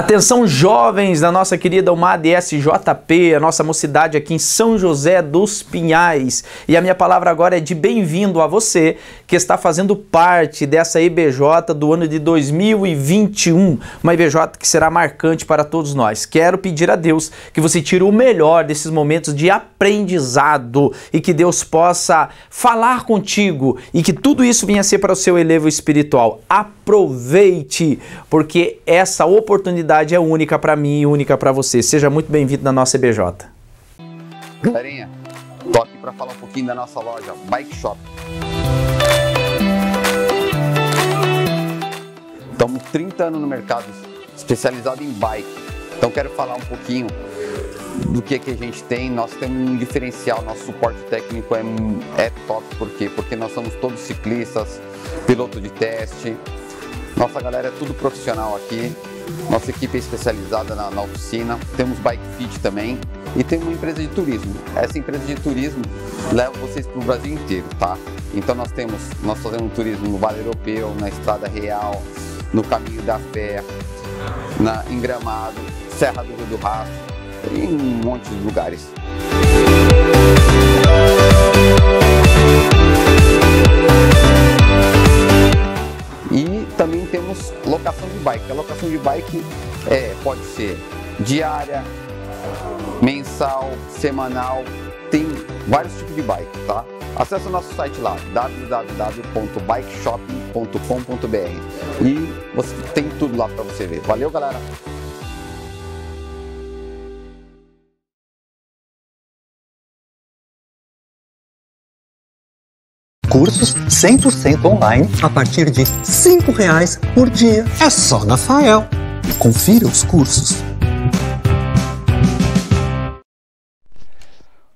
Atenção jovens da nossa querida UMAD SJP, a nossa mocidade aqui em São José dos Pinhais. E a minha palavra agora é de bem-vindo a você que está fazendo parte dessa EBJ do ano de 2021. Uma EBJ que será marcante para todos nós. Quero pedir a Deus que você tire o melhor desses momentos de aprendizado e que Deus possa falar contigo e que tudo isso venha a ser para o seu elevo espiritual. Aproveite, porque essa oportunidade é única para mim e única para você. Seja muito bem-vindo na nossa EBJ. Galerinha, tô aqui para falar um pouquinho da nossa loja Bike Shop. Estamos 30 anos no mercado, especializado em bike. Então quero falar um pouquinho do que a gente tem. Nós temos um diferencial, nosso suporte técnico é top. Por quê? Porque nós somos todos ciclistas, piloto de teste. Nossa galera é tudo profissional aqui. Nossa equipe é especializada na oficina. Temos Bike Fit também e temos uma empresa de turismo. Essa empresa de turismo leva vocês para o Brasil inteiro, tá? Então nós fazemos turismo no Vale Europeu, na Estrada Real, no Caminho da Fé, em Gramado, Serra do Rio do Rastro e em um monte de lugares. E também temos locação de bike. A locação de bike pode ser diária, mensal, semanal, tem vários tipos de bike, tá? Acesse o nosso site lá, www.bikeshopping.com.br e você tem tudo lá para você ver. Valeu, galera! Cursos 100% online a partir de R$ 5,00 por dia. É só na Fael. Confira os cursos.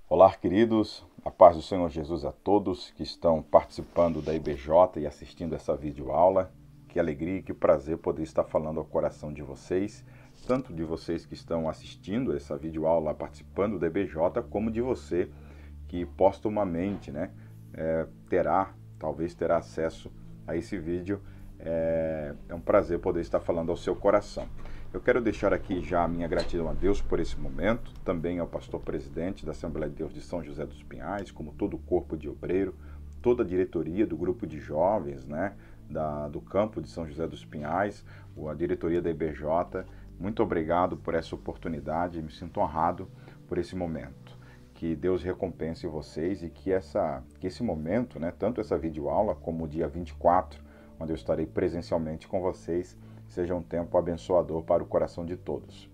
Olá, queridos. A paz do Senhor Jesus a todos que estão participando da IBJ e assistindo essa videoaula. Que alegria e que prazer poder estar falando ao coração de vocês, tanto de vocês que estão assistindo essa videoaula, participando da IBJ, como de você que postumamente, talvez terá acesso a esse vídeo. É um prazer poder estar falando ao seu coração. Eu quero deixar aqui já a minha gratidão a Deus por esse momento, também ao pastor presidente da Assembleia de Deus de São José dos Pinhais, como todo o corpo de obreiro, toda a diretoria do grupo de jovens, do campo de São José dos Pinhais, a diretoria da IBJ. Muito obrigado por essa oportunidade, me sinto honrado por esse momento. Que Deus recompense vocês e que esse momento, tanto essa videoaula como o dia 24, onde eu estarei presencialmente com vocês, seja um tempo abençoador para o coração de todos.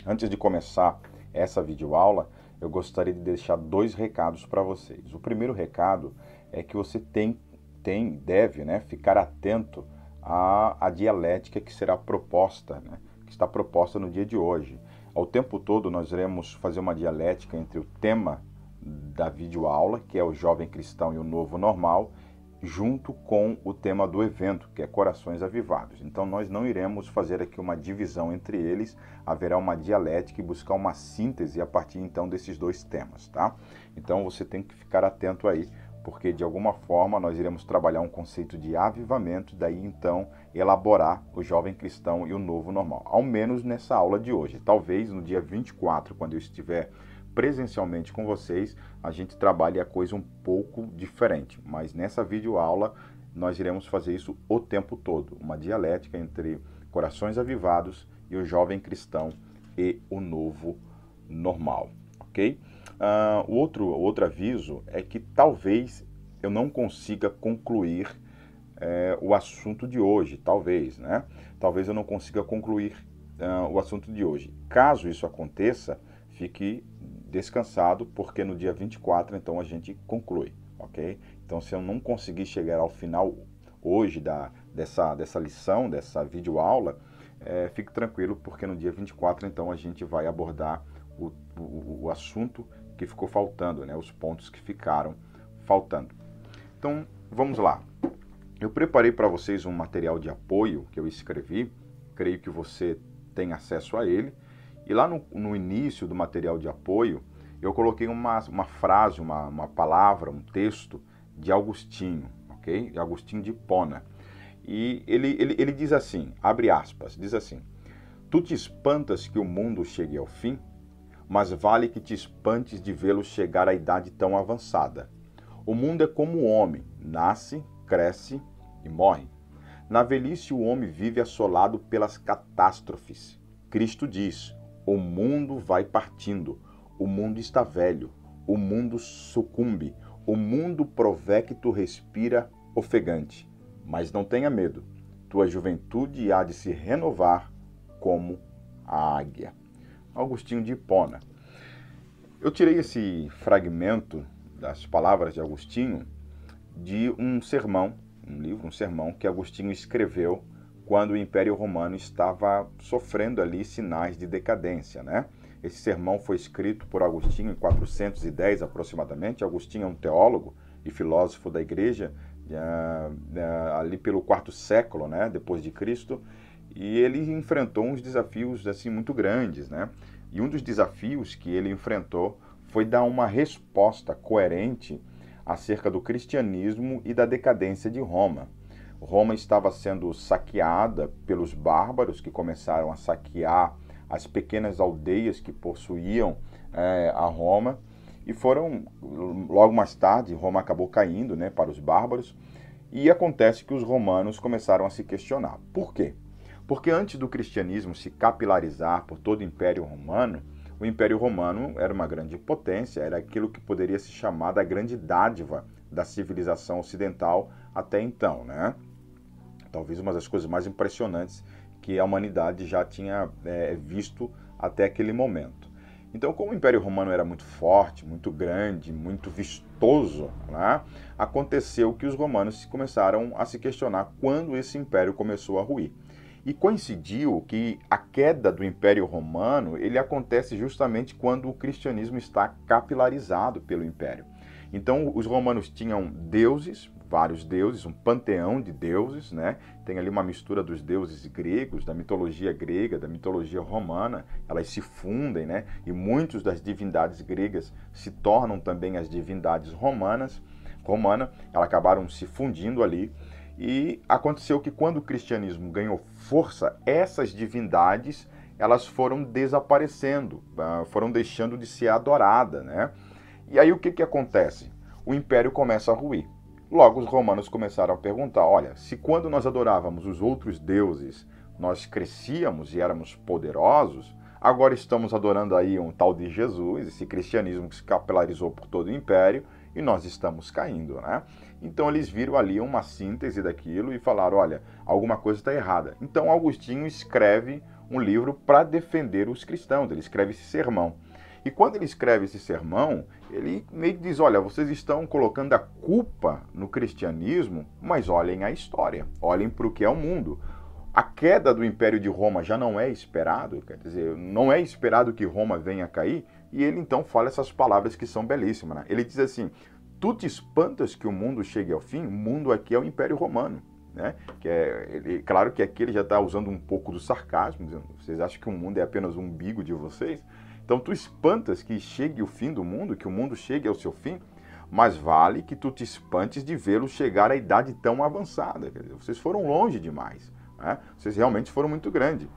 Antes de começar essa videoaula, eu gostaria de deixar 2 recados para vocês. O primeiro recado é que você deve ficar atento à dialética que será proposta, que está proposta no dia de hoje. Ao tempo todo nós iremos fazer uma dialética entre o tema da videoaula, que é o jovem cristão e o novo normal, junto com o tema do evento, que é Corações Avivados. Então nós não iremos fazer aqui uma divisão entre eles, haverá uma dialética e buscar uma síntese a partir então desses 2 temas, tá? Então você tem que ficar atento aí, porque de alguma forma nós iremos trabalhar um conceito de avivamento, daí então elaborar o jovem cristão e o novo normal, ao menos nessa aula de hoje. Talvez no dia 24, quando eu estiver presencialmente com vocês, a gente trabalhe a coisa um pouco diferente, mas nessa videoaula nós iremos fazer isso o tempo todo, uma dialética entre corações avivados e o jovem cristão e o novo normal, ok? O outro aviso é que talvez eu não consiga concluir o assunto de hoje, talvez eu não consiga concluir o assunto de hoje. Caso isso aconteça, fique descansado, porque no dia 24 então a gente conclui, ok? Então se eu não conseguir chegar ao final hoje dessa lição, dessa videoaula, fique tranquilo, porque no dia 24 então a gente vai abordar o assunto que ficou faltando, os pontos que ficaram faltando. Então, vamos lá. Eu preparei para vocês um material de apoio que eu escrevi, creio que você tem acesso a ele, e lá no início do material de apoio, eu coloquei uma frase, uma palavra, um texto de Agostinho, ok? De Agostinho de Hipona. E ele diz assim, abre aspas, diz assim: Tu te espantas que o mundo chegue ao fim, mas vale que te espantes de vê-lo chegar à idade tão avançada. O mundo é como o homem, nasce, cresce e morre. Na velhice o homem vive assolado pelas catástrofes. Cristo diz, o mundo vai partindo, o mundo está velho, o mundo sucumbe, o mundo provecto respira ofegante. Mas não tenha medo, tua juventude há de se renovar como a águia. Agostinho de Hipona. Eu tirei esse fragmento das palavras de Agostinho de um sermão, um sermão que Agostinho escreveu quando o Império Romano estava sofrendo ali sinais de decadência, né? Esse sermão foi escrito por Agostinho em 410 aproximadamente. Agostinho é um teólogo e filósofo da igreja ali pelo quarto século, né, depois de Cristo, e ele enfrentou uns desafios assim muito grandes, né? E um dos desafios que ele enfrentou foi dar uma resposta coerente acerca do cristianismo e da decadência de Roma. Roma estava sendo saqueada pelos bárbaros que começaram a saquear as pequenas aldeias que possuíam a Roma, e foram, logo mais tarde, Roma acabou caindo, né, para os bárbaros, e acontece que os romanos começaram a se questionar. Por quê? Porque antes do cristianismo se capilarizar por todo o Império Romano, o Império Romano era uma grande potência, era aquilo que poderia se chamar da grande dádiva da civilização ocidental até então, né? Talvez uma das coisas mais impressionantes que a humanidade já tinha visto até aquele momento. Então, como o Império Romano era muito forte, muito grande, muito vistoso, né, aconteceu que os romanos começaram a se questionar quando esse império começou a ruir. E coincidiu que a queda do Império Romano, ele acontece justamente quando o cristianismo está capilarizado pelo Império. Então, os romanos tinham deuses, vários deuses, um panteão de deuses, né? Tem ali uma mistura dos deuses gregos, da mitologia grega, da mitologia romana, elas se fundem, né? E muitas das divindades gregas se tornam também as divindades romanas, elas acabaram se fundindo ali. E aconteceu que quando o cristianismo ganhou força, essas divindades, elas foram desaparecendo, foram deixando de ser adoradas, né? E aí o que acontece? O império começa a ruir. Logo os romanos começaram a perguntar, olha, se quando nós adorávamos os outros deuses, nós crescíamos e éramos poderosos, agora estamos adorando aí um tal de Jesus, esse cristianismo que se capilarizou por todo o império, e nós estamos caindo, né? Então eles viram ali uma síntese daquilo e falaram, olha, alguma coisa está errada. Então Agostinho escreve um livro para defender os cristãos, ele escreve esse sermão. E quando ele escreve esse sermão, ele meio que diz, olha, vocês estão colocando a culpa no cristianismo, mas olhem a história, olhem para o que é o mundo. A queda do Império de Roma já não é esperado, quer dizer, não é esperado que Roma venha a cair, e ele então fala essas palavras que são belíssimas, né? Ele diz assim, tu te espantas que o mundo chegue ao fim? O mundo aqui é o Império Romano, né? Claro que aqui ele já está usando um pouco do sarcasmo, dizendo, vocês acham que o mundo é apenas o umbigo de vocês? Então tu espantas que chegue o fim do mundo, que o mundo chegue ao seu fim, mas vale que tu te espantes de vê-lo chegar à idade tão avançada. Quer dizer, vocês foram longe demais, né? Vocês realmente foram muito grandes.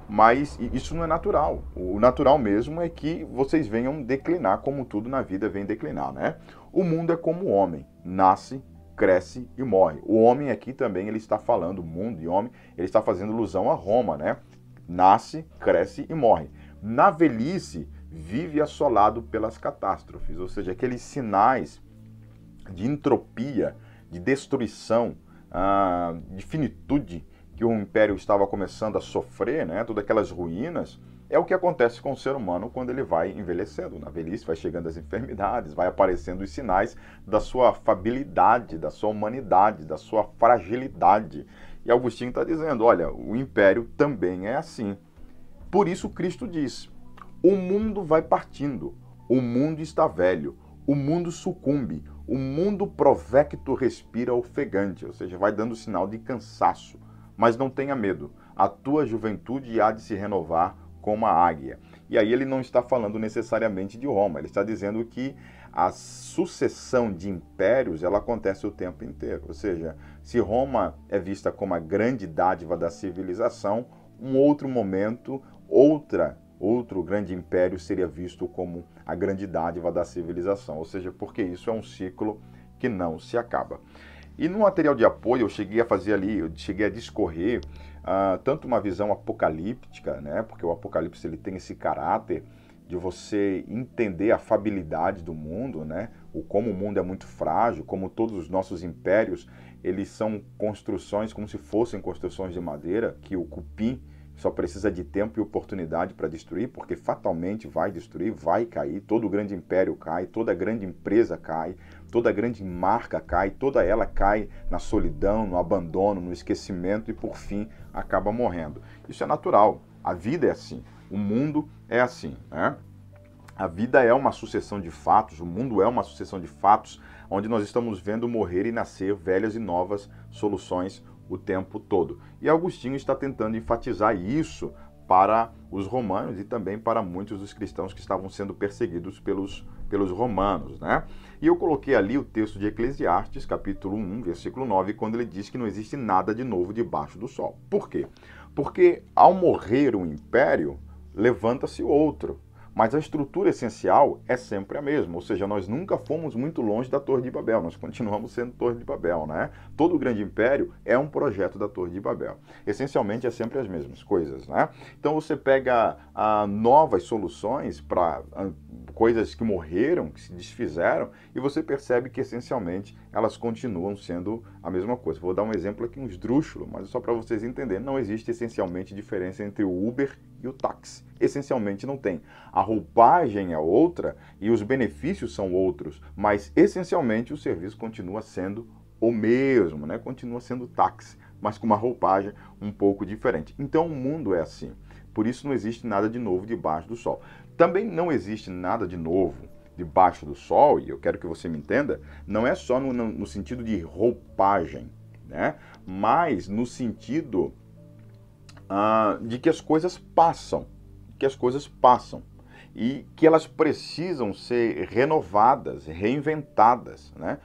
Mas isso não é natural. O natural mesmo é que vocês venham declinar, como tudo na vida vem declinar, né? O mundo é como o homem, nasce, cresce e morre. O homem aqui também, ele está falando, mundo e homem, ele está fazendo alusão a Roma, né? Nasce, cresce e morre. Na velhice, vive assolado pelas catástrofes, ou seja, aqueles sinais de entropia, de destruição, de finitude que o império estava começando a sofrer, né? Todas aquelas ruínas, é o que acontece com o ser humano quando ele vai envelhecendo. Na velhice vai chegando as enfermidades, vai aparecendo os sinais da sua fabilidade, da sua humanidade, da sua fragilidade. E Agostinho está dizendo, olha, o império também é assim. Por isso Cristo diz, o mundo vai partindo, o mundo está velho, o mundo sucumbe, o mundo provecto respira ofegante, ou seja, vai dando sinal de cansaço. Mas não tenha medo, a tua juventude há de se renovar como a águia. E aí ele não está falando necessariamente de Roma, ele está dizendo que a sucessão de impérios, ela acontece o tempo inteiro. Ou seja, se Roma é vista como a grande dádiva da civilização, um outro momento, outro grande império seria visto como a grande dádiva da civilização, ou seja, porque isso é um ciclo que não se acaba. E no material de apoio eu cheguei a fazer ali, eu cheguei a discorrer tanto uma visão apocalíptica, né, porque o Apocalipse ele tem esse caráter de você entender a fabilidade do mundo, né, como o mundo é muito frágil, como todos os nossos impérios, eles são construções como se fossem construções de madeira, que o cupim só precisa de tempo e oportunidade para destruir, porque fatalmente vai destruir, vai cair, todo grande império cai, toda grande empresa cai, toda grande marca cai, toda ela cai na solidão, no abandono, no esquecimento e por fim acaba morrendo. Isso é natural, a vida é assim, o mundo é assim, né? A vida é uma sucessão de fatos, o mundo é uma sucessão de fatos, onde nós estamos vendo morrer e nascer velhas e novas soluções o tempo todo. E Agostinho está tentando enfatizar isso para os romanos e também para muitos dos cristãos que estavam sendo perseguidos pelos romanos, né? E eu coloquei ali o texto de Eclesiastes, capítulo 1, versículo 9, quando ele diz que não existe nada de novo debaixo do sol. Por quê? Porque ao morrer um império, levanta-se outro. Mas a estrutura essencial é sempre a mesma, ou seja, nós nunca fomos muito longe da Torre de Babel, nós continuamos sendo Torre de Babel, né? Todo grande império é um projeto da Torre de Babel. Essencialmente é sempre as mesmas coisas, né? Então você pega novas soluções para coisas que morreram, que se desfizeram, e você percebe que essencialmente elas continuam sendo a mesma coisa. Vou dar um exemplo aqui, um esdrúxulo, mas só para vocês entenderem, não existe essencialmente diferença entre o Uber e o táxi. Essencialmente não tem. A roupagem é outra e os benefícios são outros, mas essencialmente o serviço continua sendo o mesmo, né? Continua sendo táxi, mas com uma roupagem um pouco diferente. Então o mundo é assim. Por isso não existe nada de novo debaixo do sol. Também não existe nada de novo debaixo do sol, e eu quero que você me entenda, não é só no sentido de roupagem, né? Mas no sentido de que as coisas passam, e que elas precisam ser renovadas, reinventadas, né?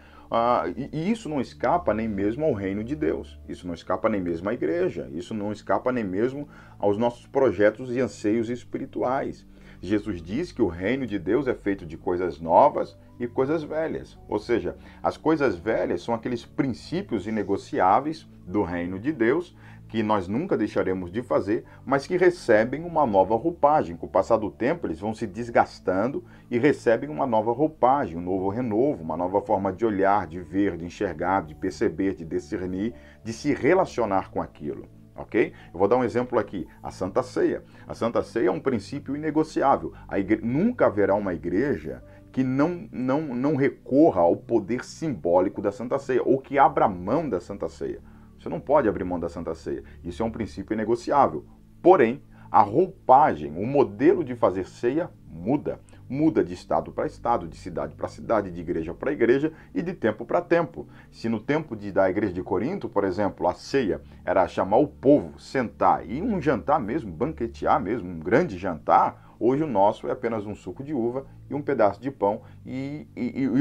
E isso não escapa nem mesmo ao reino de Deus, isso não escapa nem mesmo à igreja, isso não escapa nem mesmo aos nossos projetos e anseios espirituais. Jesus diz que o reino de Deus é feito de coisas novas e coisas velhas, ou seja, as coisas velhas são aqueles princípios inegociáveis do reino de Deus, que nós nunca deixaremos de fazer, mas que recebem uma nova roupagem. Com o passar do tempo, eles vão se desgastando e recebem uma nova roupagem, um novo renovo, uma nova forma de olhar, de ver, de enxergar, de perceber, de discernir, de se relacionar com aquilo. Ok? Eu vou dar um exemplo aqui, a Santa Ceia. A Santa Ceia é um princípio inegociável. Nunca haverá uma igreja que não recorra ao poder simbólico da Santa Ceia, ou que abra mão da Santa Ceia. Você não pode abrir mão da Santa Ceia. Isso é um princípio inegociável. Porém, a roupagem, o modelo de fazer ceia muda. Muda de estado para estado, de cidade para cidade, de igreja para igreja e de tempo para tempo. Se no tempo da igreja de Corinto, por exemplo, a ceia era chamar o povo, sentar e um jantar mesmo, banquetear mesmo, um grande jantar, hoje o nosso é apenas um suco de uva e um pedaço de pão. E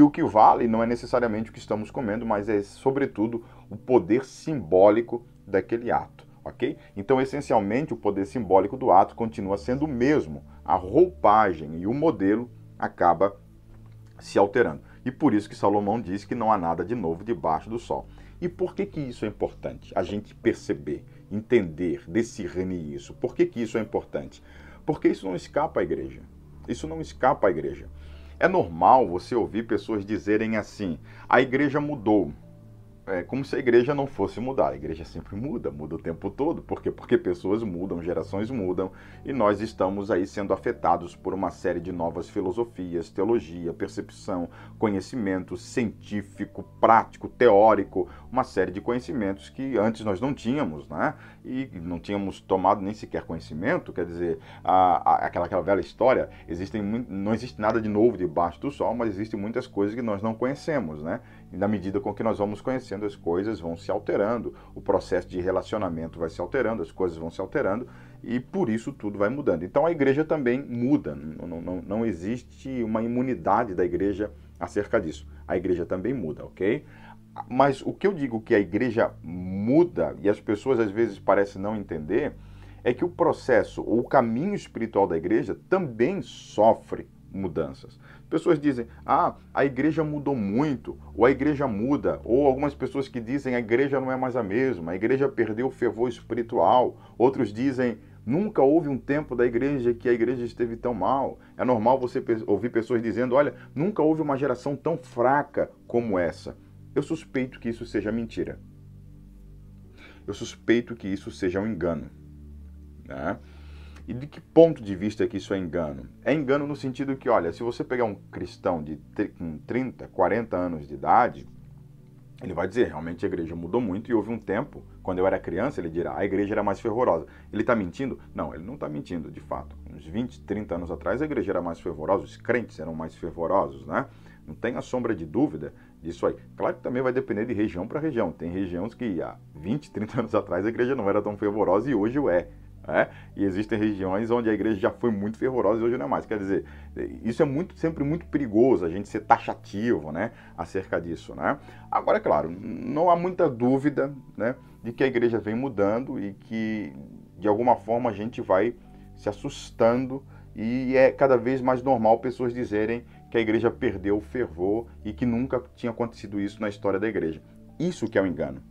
o que vale não é necessariamente o que estamos comendo, mas é sobretudo o poder simbólico daquele ato. Ok? Então, essencialmente, o poder simbólico do ato continua sendo o mesmo. A roupagem e o modelo acaba se alterando. E por isso que Salomão diz que não há nada de novo debaixo do sol. E por que isso é importante? A gente perceber, entender, discernir isso. Por que isso é importante? Porque isso não escapa à igreja. Isso não escapa à igreja. É normal você ouvir pessoas dizerem assim, a igreja mudou. É como se a igreja não fosse mudar. A igreja sempre muda o tempo todo. Por quê? Porque pessoas mudam, gerações mudam, e nós estamos aí sendo afetados por uma série de novas filosofias, teologia, percepção, conhecimento científico, prático, teórico, uma série de conhecimentos que antes nós não tínhamos, né? E não tínhamos tomado nem sequer conhecimento. Quer dizer, aquela velha história, não existe nada de novo debaixo do sol, mas existem muitas coisas que nós não conhecemos, né? E na medida com que nós vamos conhecendo, as coisas vão se alterando, o processo de relacionamento vai se alterando, as coisas vão se alterando, e por isso tudo vai mudando. Então a igreja também muda, não existe uma imunidade da igreja acerca disso. A igreja também muda, ok? Mas o que eu digo que a igreja muda, e as pessoas às vezes parecem não entender, é que o processo, ou o caminho espiritual da igreja também sofre mudanças. Pessoas dizem, a igreja mudou muito, ou a igreja muda, ou algumas pessoas que dizem a igreja não é mais a mesma, a igreja perdeu o fervor espiritual. Outros dizem, nunca houve um tempo da igreja que a igreja esteve tão mal. É normal você ouvir pessoas dizendo, olha, nunca houve uma geração tão fraca como essa. Eu suspeito que isso seja mentira. Eu suspeito que isso seja um engano, né? E de que ponto de vista é que isso é engano? É engano no sentido que, olha, se você pegar um cristão de 30, 40 anos de idade, ele vai dizer, realmente a igreja mudou muito e houve um tempo, quando eu era criança, ele dirá, a igreja era mais fervorosa. Ele está mentindo? Não, ele não está mentindo, de fato. Uns 20, 30 anos atrás, a igreja era mais fervorosa, os crentes eram mais fervorosos, né? Não tenha sombra de dúvida disso aí. Claro que também vai depender de região para região. Tem regiões que há 20, 30 anos atrás a igreja não era tão fervorosa e hoje o é. E existem regiões onde a igreja já foi muito fervorosa e hoje não é mais. Quer dizer, isso é sempre muito perigoso, a gente ser taxativo, né, acerca disso, né? Agora, é claro, não há muita dúvida, né, de que a igreja vem mudando e que, de alguma forma, a gente vai se assustando e é cada vez mais normal pessoas dizerem que a igreja perdeu o fervor e que nunca tinha acontecido isso na história da igreja. Isso que é um engano.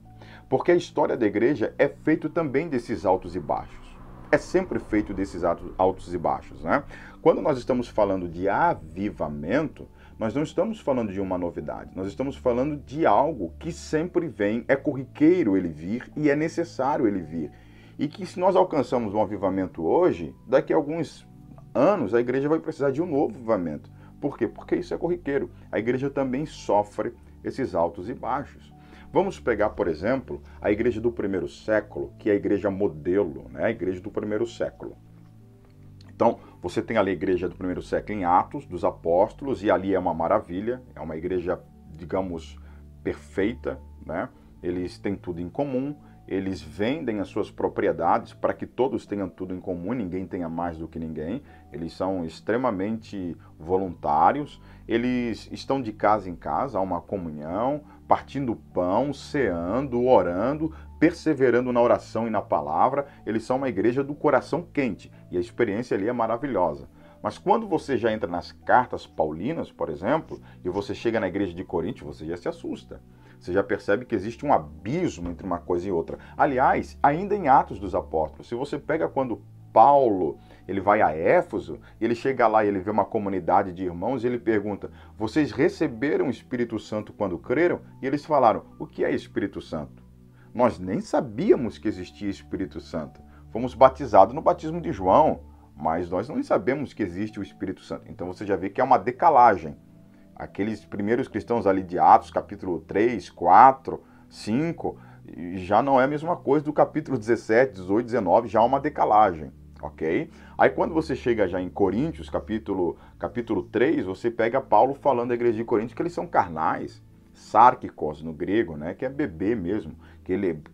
Porque a história da igreja é feita também desses altos e baixos. É sempre feito desses altos e baixos, né? Quando nós estamos falando de avivamento, nós não estamos falando de uma novidade, nós estamos falando de algo que sempre vem, é corriqueiro ele vir e é necessário ele vir. E que se nós alcançamos um avivamento hoje, daqui a alguns anos a igreja vai precisar de um novo avivamento. Por quê? Porque isso é corriqueiro. A igreja também sofre esses altos e baixos. Vamos pegar, por exemplo, a igreja do primeiro século, que é a igreja modelo, né? A igreja do primeiro século. Então, você tem ali a igreja do primeiro século em Atos dos Apóstolos, e ali é uma maravilha, é uma igreja, digamos, perfeita, né? Eles têm tudo em comum, eles vendem as suas propriedades para que todos tenham tudo em comum, ninguém tenha mais do que ninguém. Eles são extremamente voluntários, eles estão de casa em casa, há uma comunhão, partindo pão, ceando, orando, perseverando na oração e na palavra. Eles são uma igreja do coração quente e a experiência ali é maravilhosa. Mas quando você já entra nas cartas paulinas, por exemplo, e você chega na igreja de Corinto, você já se assusta. Você já percebe que existe um abismo entre uma coisa e outra. Aliás, ainda em Atos dos Apóstolos, se você pega quando Paulo ele vai a Éfeso, ele chega lá e ele vê uma comunidade de irmãos e ele pergunta, vocês receberam o Espírito Santo quando creram? E eles falaram, o que é Espírito Santo? Nós nem sabíamos que existia Espírito Santo. Fomos batizados no batismo de João, mas nós não sabemos que existe o Espírito Santo. Então você já vê que é uma decalagem. Aqueles primeiros cristãos ali de Atos, capítulo 3, 4, 5, já não é a mesma coisa do capítulo 17, 18, 19, já há uma decalagem, ok? Aí quando você chega já em Coríntios, capítulo 3, você pega Paulo falando da igreja de Coríntios que eles são carnais, sárquicos no grego, né? Que é bebê mesmo, que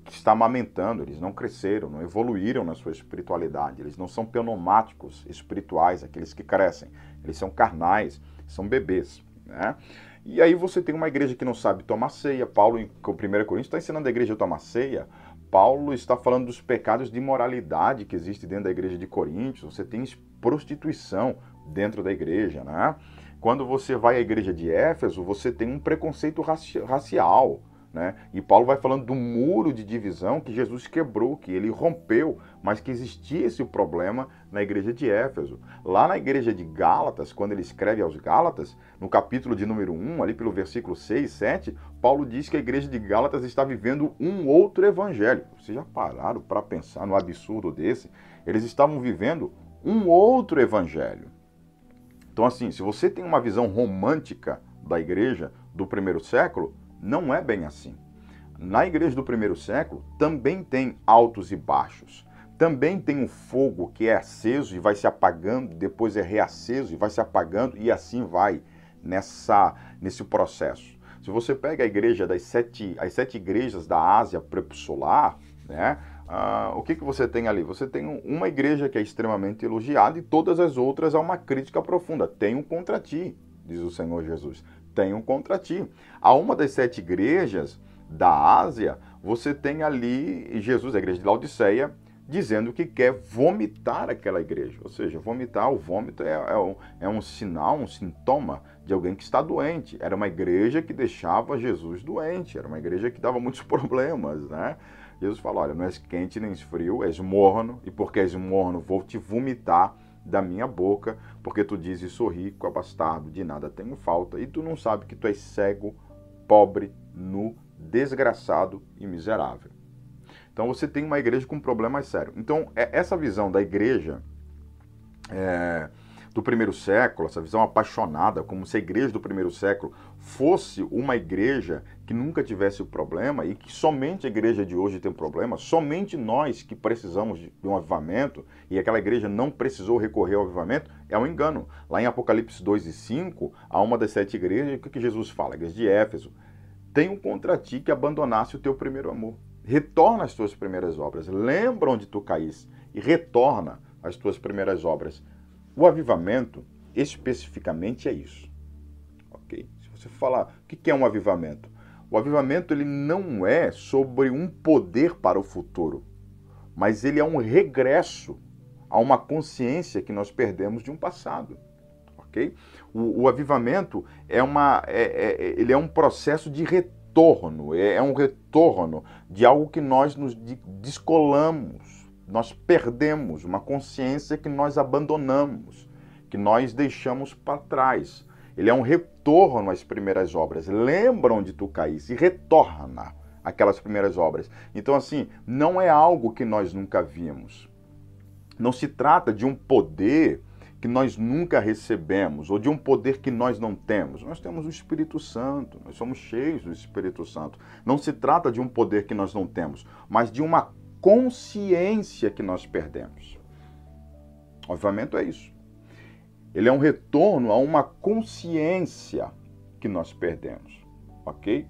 está amamentando, eles não cresceram, não evoluíram na sua espiritualidade, eles não são pneumáticos espirituais, aqueles que crescem, eles são carnais, são bebês. Né? E aí você tem uma igreja que não sabe tomar ceia. Paulo, em 1 Coríntios, está ensinando a igreja a tomar ceia. Paulo está falando dos pecados de imoralidade que existe dentro da igreja de Coríntios. Você tem prostituição dentro da igreja. Né? Quando você vai à igreja de Éfeso, você tem um preconceito racial. Né? E Paulo vai falando do muro de divisão que Jesus quebrou, que ele rompeu, mas que existia esse problema na igreja de Éfeso. Lá na igreja de Gálatas, quando ele escreve aos Gálatas, no capítulo de número 1, ali pelo versículo 6, 7, Paulo diz que a igreja de Gálatas está vivendo um outro evangelho. Vocês já pararam para pensar no absurdo desse? Eles estavam vivendo um outro evangelho. Então assim, se você tem uma visão romântica da igreja do primeiro século, não é bem assim. Na igreja do primeiro século também tem altos e baixos. Também tem um fogo que é aceso e vai se apagando, depois é reaceso e vai se apagando e assim vai nesse processo. Se você pega a igreja as sete igrejas da Ásia pré-solar, né? O que você tem ali? Você tem uma igreja que é extremamente elogiada e todas as outras há uma crítica profunda. Tenho contra ti, diz o Senhor Jesus. Tenho contra ti. A uma das 7 igrejas da Ásia, você tem ali Jesus, a igreja de Laodiceia, dizendo que quer vomitar aquela igreja. Ou seja, vomitar, o vômito é um sinal, um sintoma de alguém que está doente. Era uma igreja que deixava Jesus doente, era uma igreja que dava muitos problemas, né? Jesus falou, olha, não és quente nem frio, és morno, e porque és morno, vou te vomitar da minha boca, porque tu dizes, sou rico, abastado, de nada tenho falta, e tu não sabe que tu és cego, pobre, nu, desgraçado e miserável. Então você tem uma igreja com problemas sérios. Então essa visão da igreja do primeiro século, essa visão apaixonada, como se a igreja do primeiro século fosse uma igreja que nunca tivesse o problema e que somente a igreja de hoje tem problema, somente nós que precisamos de um avivamento e aquela igreja não precisou recorrer ao avivamento, é um engano. Lá em Apocalipse 2:5, a uma das 7 igrejas, o que Jesus fala? A igreja de Éfeso, tenho contra ti que abandonasse o teu primeiro amor. Retorna às tuas primeiras obras. Lembra onde tu caíste e retorna às tuas primeiras obras. O avivamento, especificamente, é isso. Ok? Se você falar, o que é um avivamento? O avivamento ele não é sobre um poder para o futuro, mas ele é um regresso a uma consciência que nós perdemos de um passado. Ok? O avivamento ele é um processo de retorno, é um retorno de algo que nós nos descolamos, nós perdemos, uma consciência que nós abandonamos, que nós deixamos para trás. Ele é um retorno às primeiras obras. Lembra onde tu caíste e retorna aquelas primeiras obras. Então, assim, não é algo que nós nunca vimos. Não se trata de um poder que nós nunca recebemos, ou de um poder que nós não temos. Nós temos o Espírito Santo, nós somos cheios do Espírito Santo. Não se trata de um poder que nós não temos, mas de uma consciência que nós perdemos. O avivamento é isso. Ele é um retorno a uma consciência que nós perdemos, ok?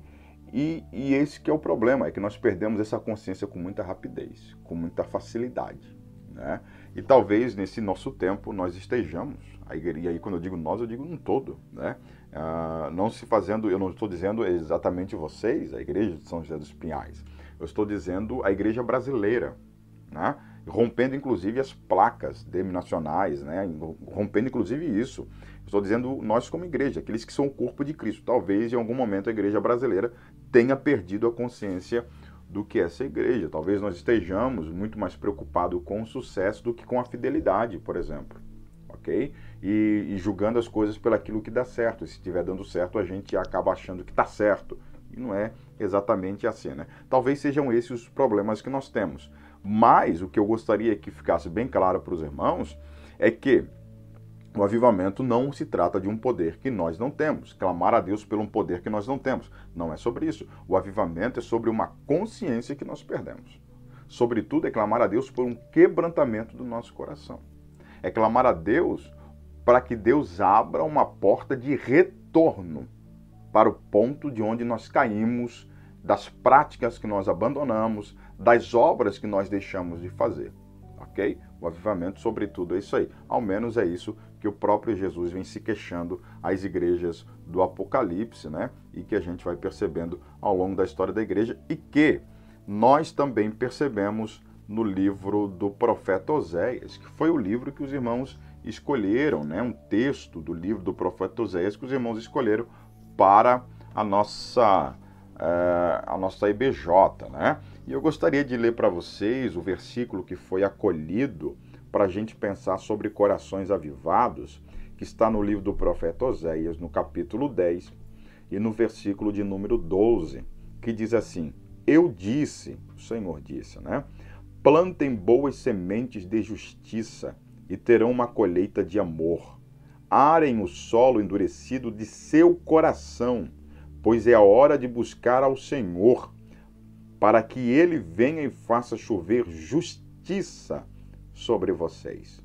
E esse que é o problema, é que nós perdemos essa consciência com muita rapidez, com muita facilidade, né? E talvez nesse nosso tempo nós estejamos, e aí quando eu digo nós, eu digo um todo, né? Não se fazendo, eu não estou dizendo exatamente vocês, a igreja de São José dos Pinhais, eu estou dizendo a igreja brasileira, né? Rompendo inclusive as placas denominacionais, né? Rompendo inclusive isso. Estou dizendo nós como igreja, aqueles que são o corpo de Cristo. Talvez em algum momento a igreja brasileira tenha perdido a consciência do que é essa igreja. Talvez nós estejamos muito mais preocupados com o sucesso do que com a fidelidade, por exemplo. Ok? E julgando as coisas pelaquilo que dá certo. E se estiver dando certo, a gente acaba achando que está certo. E não é exatamente assim, né? Talvez sejam esses os problemas que nós temos. Mas o que eu gostaria que ficasse bem claro para os irmãos é que o avivamento não se trata de um poder que nós não temos. Clamar a Deus por um poder que nós não temos. Não é sobre isso. O avivamento é sobre uma consciência que nós perdemos. Sobretudo é clamar a Deus por um quebrantamento do nosso coração. É clamar a Deus para que Deus abra uma porta de retorno para o ponto de onde nós caímos, das práticas que nós abandonamos, das obras que nós deixamos de fazer, ok? O avivamento, sobretudo, é isso aí. Ao menos é isso que o próprio Jesus vem se queixando às igrejas do Apocalipse, né? E que a gente vai percebendo ao longo da história da igreja e que nós também percebemos no livro do profeta Oséias, que foi o livro que os irmãos escolheram, né? Um texto do livro do profeta Oséias que os irmãos escolheram para a nossa IBJ, né? E eu gostaria de ler para vocês o versículo que foi acolhido para a gente pensar sobre corações avivados, que está no livro do profeta Oséias, no capítulo 10, e no versículo de número 12, que diz assim: Eu disse, o Senhor disse, né? Plantem boas sementes de justiça e terão uma colheita de amor. Arem o solo endurecido de seu coração, pois é a hora de buscar ao Senhor, para que Ele venha e faça chover justiça sobre vocês.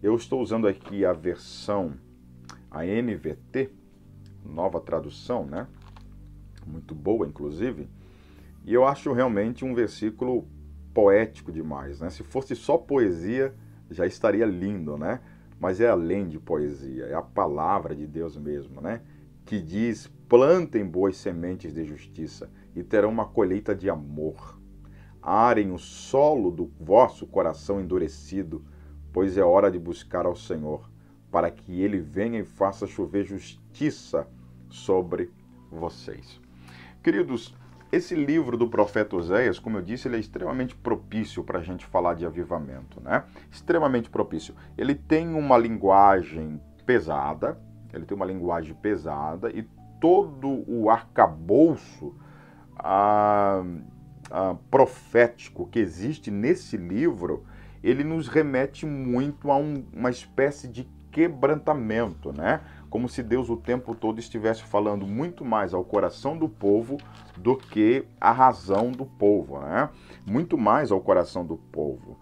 Eu estou usando aqui a versão, a NVT, nova tradução, né? Muito boa, inclusive. E eu acho realmente um versículo poético demais, né? Se fosse só poesia, já estaria lindo, né? Mas é além de poesia, é a palavra de Deus mesmo, né? Que diz: plantem boas sementes de justiça e terão uma colheita de amor. arem o solo do vosso coração endurecido, pois é hora de buscar ao Senhor, para que ele venha e faça chover justiça sobre vocês. Queridos, esse livro do profeta Oséias, como eu disse, ele é extremamente propício para a gente falar de avivamento, né? Extremamente propício. Ele tem uma linguagem pesada, e todo o arcabouço profético que existe nesse livro, ele nos remete muito a uma espécie de quebrantamento, né? Como se Deus o tempo todo estivesse falando muito mais ao coração do povo do que à razão do povo, né? Muito mais ao coração do povo.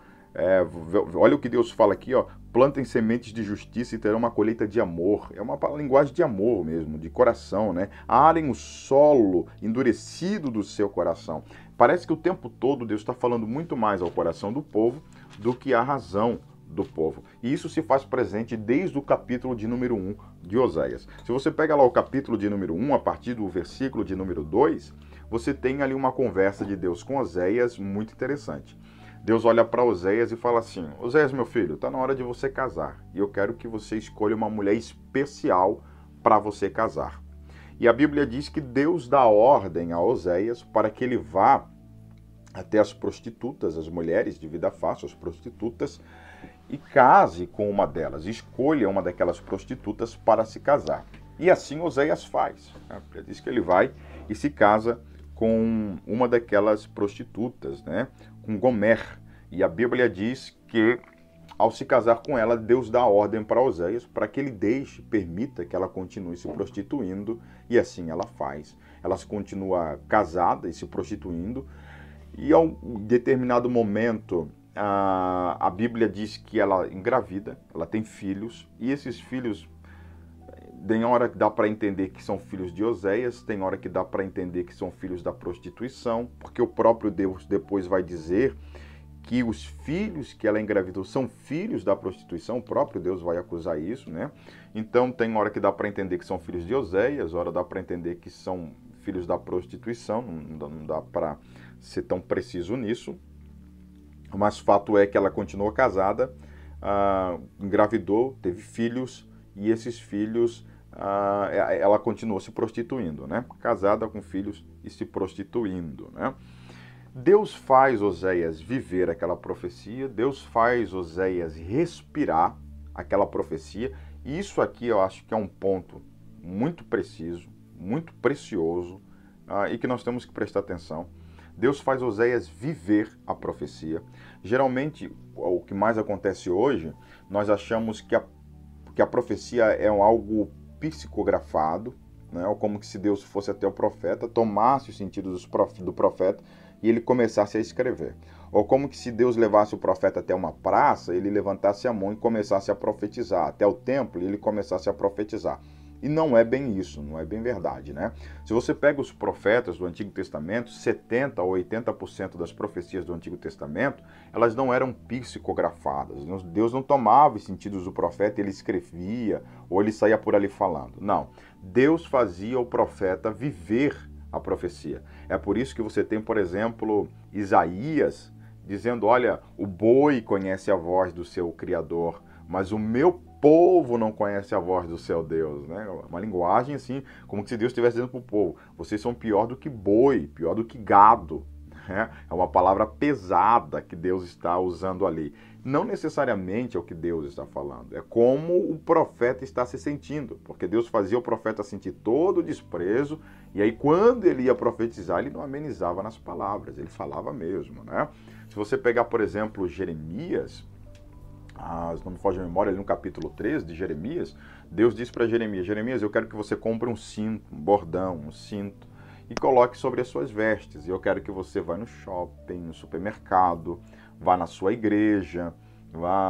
Olha o que Deus fala aqui, ó: plantem sementes de justiça e terão uma colheita de amor. É uma linguagem de amor mesmo, de coração, né? Arem o solo endurecido do seu coração. Parece que o tempo todo Deus está falando muito mais ao coração do povo do que à razão do povo. E isso se faz presente desde o capítulo de número 1 de Oséias. Se você pega lá o capítulo de número 1, a partir do versículo de número 2, você tem ali uma conversa de Deus com Oséias muito interessante. Deus olha para Oséias e fala assim: Oséias, meu filho, está na hora de você casar. E eu quero que você escolha uma mulher especial para você casar. E a Bíblia diz que Deus dá ordem a Oséias para que ele vá até as prostitutas, as mulheres de vida fácil, as prostitutas, e case com uma delas. Escolha uma daquelas prostitutas para se casar. E assim Oséias faz. Ele diz que ele vai e se casa com uma daquelas prostitutas, né? Com Gomer. E a Bíblia diz que, ao se casar com ela, Deus dá ordem para Oséias para que ele permita que ela continue se prostituindo, e assim ela faz. Ela continua casada e se prostituindo, e a um determinado momento, a Bíblia diz que ela engravida, ela tem filhos, e esses filhos, tem hora que dá para entender que são filhos de Oséias, tem hora que dá para entender que são filhos da prostituição, porque o próprio Deus depois vai dizer que os filhos que ela engravidou são filhos da prostituição, o próprio Deus vai acusar isso, né? Então tem hora que dá para entender que são filhos de Oséias, hora dá para entender que são filhos da prostituição, não dá para ser tão preciso nisso, mas fato é que ela continuou casada, engravidou, teve filhos, e esses filhos ela continuou se prostituindo, né? Casada com filhos e se prostituindo, né? Deus faz Oséias viver aquela profecia, Deus faz Oséias respirar aquela profecia, e isso aqui eu acho que é um ponto muito preciso, muito precioso, e que nós temos que prestar atenção. Deus faz Oséias viver a profecia. Geralmente, o que mais acontece hoje, nós achamos que a profecia é algo psicografado, né? Ou como que se Deus fosse até o profeta, tomasse o sentido do profeta e ele começasse a escrever. Ou como que se Deus levasse o profeta até uma praça, ele levantasse a mão e começasse a profetizar, até o templo e ele começasse a profetizar. E não é bem isso, não é bem verdade, né? Se você pega os profetas do Antigo Testamento, 70% ou 80% das profecias do Antigo Testamento, elas não eram psicografadas. Deus não tomava os sentidos do profeta, ele escrevia, ou ele saía por ali falando. Não, Deus fazia o profeta viver a profecia. É por isso que você tem, por exemplo, Isaías dizendo: olha, o boi conhece a voz do seu Criador, mas o meu povo não conhece a voz do seu Deus, né? Uma linguagem assim, como se Deus estivesse dizendo para o povo: vocês são pior do que boi, pior do que gado, né? É uma palavra pesada que Deus está usando ali. Não necessariamente é o que Deus está falando, é como o profeta está se sentindo, porque Deus fazia o profeta sentir todo o desprezo, e aí quando ele ia profetizar, ele não amenizava nas palavras, ele falava mesmo, né? Se você pegar, por exemplo, Jeremias, não me foge a memória, ali no capítulo 13 de Jeremias, Deus diz para Jeremias: Jeremias, eu quero que você compre um cinto, um bordão, um cinto, e coloque sobre as suas vestes. E eu quero que você vá no shopping, no supermercado, vá na sua igreja,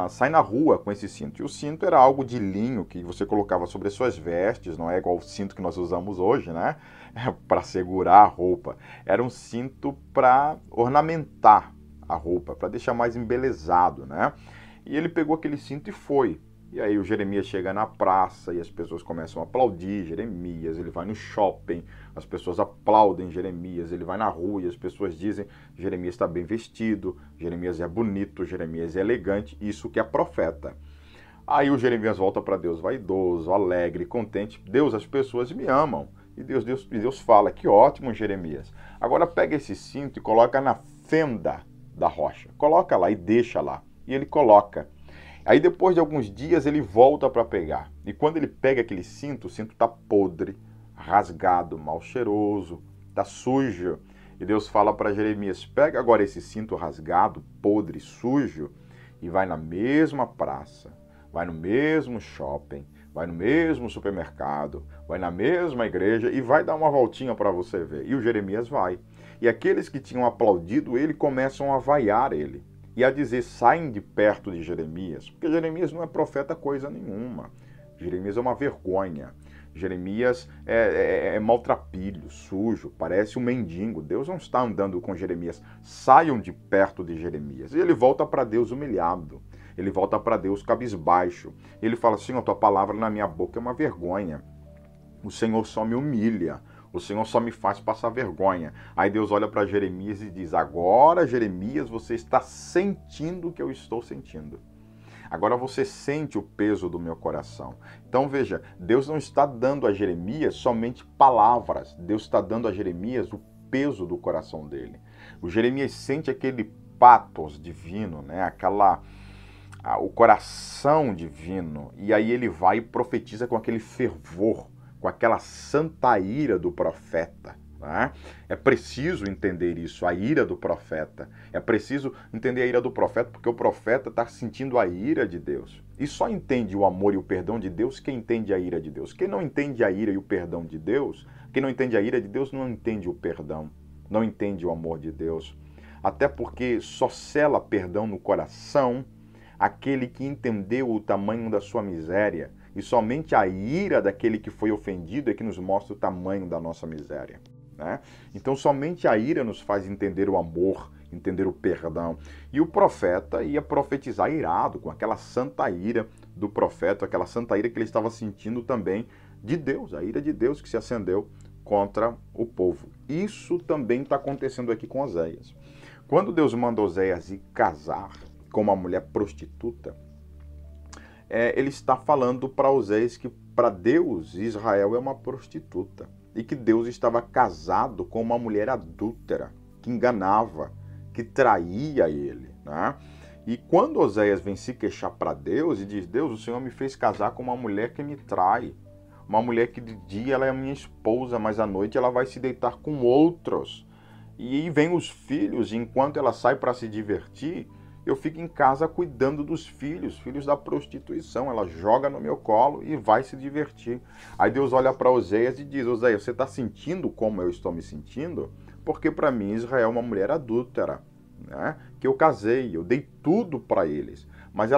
sai na rua com esse cinto. E o cinto era algo de linho que você colocava sobre as suas vestes, não é igual o cinto que nós usamos hoje, né? Para segurar a roupa. Era um cinto para ornamentar a roupa, para deixar mais embelezado, né? E ele pegou aquele cinto e foi. E aí o Jeremias chega na praça e as pessoas começam a aplaudir Jeremias, ele vai no shopping, as pessoas aplaudem Jeremias, ele vai na rua e as pessoas dizem, Jeremias está bem vestido, Jeremias é bonito, Jeremias é elegante, isso que é profeta. Aí o Jeremias volta para Deus vaidoso, alegre, contente, Deus, as pessoas me amam. E Deus fala, que ótimo, Jeremias. Agora pega esse cinto e coloca na fenda da rocha, coloca lá e deixa lá. E ele coloca. Aí depois de alguns dias ele volta para pegar. E quando ele pega aquele cinto, o cinto está podre, rasgado, mal cheiroso, está sujo. E Deus fala para Jeremias, pega agora esse cinto rasgado, podre, sujo, e vai na mesma praça, vai no mesmo shopping, vai no mesmo supermercado, vai na mesma igreja e vai dar uma voltinha para você ver. E o Jeremias vai. E aqueles que tinham aplaudido ele começam a vaiar ele. E a dizer, saem de perto de Jeremias, porque Jeremias não é profeta coisa nenhuma. Jeremias é uma vergonha. Jeremias é maltrapilho, sujo, parece um mendigo. Deus não está andando com Jeremias. Saiam de perto de Jeremias. E ele volta para Deus humilhado. Ele volta para Deus cabisbaixo. Ele fala, Senhor, tua palavra na minha boca é uma vergonha. O Senhor só me humilha. O Senhor só me faz passar vergonha. Aí Deus olha para Jeremias e diz, agora, Jeremias, você está sentindo o que eu estou sentindo. Agora você sente o peso do meu coração. Então veja, Deus não está dando a Jeremias somente palavras. Deus está dando a Jeremias o peso do coração dele. O Jeremias sente aquele patos divino, né? O coração divino. E aí ele vai e profetiza com aquele fervor, com aquela santa ira do profeta. Né? É preciso entender isso, a ira do profeta. É preciso entender a ira do profeta, porque o profeta está sentindo a ira de Deus. E só entende o amor e o perdão de Deus quem entende a ira de Deus. Quem não entende a ira e o perdão de Deus, quem não entende a ira de Deus não entende o perdão, não entende o amor de Deus. Até porque só cela perdão no coração aquele que entendeu o tamanho da sua miséria. E somente a ira daquele que foi ofendido é que nos mostra o tamanho da nossa miséria. Né? Então somente a ira nos faz entender o amor, entender o perdão. E o profeta ia profetizar irado, com aquela santa ira do profeta, aquela santa ira que ele estava sentindo também de Deus, a ira de Deus que se acendeu contra o povo. Isso também está acontecendo aqui com Oséias. Quando Deus manda Oséias ir casar com uma mulher prostituta, ele está falando para Oséias que para Deus Israel é uma prostituta e que Deus estava casado com uma mulher adúltera, que enganava, que traía ele. Né? E quando Oséias vem se queixar para Deus e diz, Deus, o Senhor me fez casar com uma mulher que me trai, uma mulher que de dia ela é minha esposa, mas à noite ela vai se deitar com outros. E aí vem os filhos, e enquanto ela sai para se divertir, eu fico em casa cuidando dos filhos, filhos da prostituição. Ela joga no meu colo e vai se divertir. Aí Deus olha para Oséias e diz, Oséias, você está sentindo como eu estou me sentindo? Porque para mim Israel é uma mulher adúltera, né? Que eu casei, eu dei tudo para eles. Mas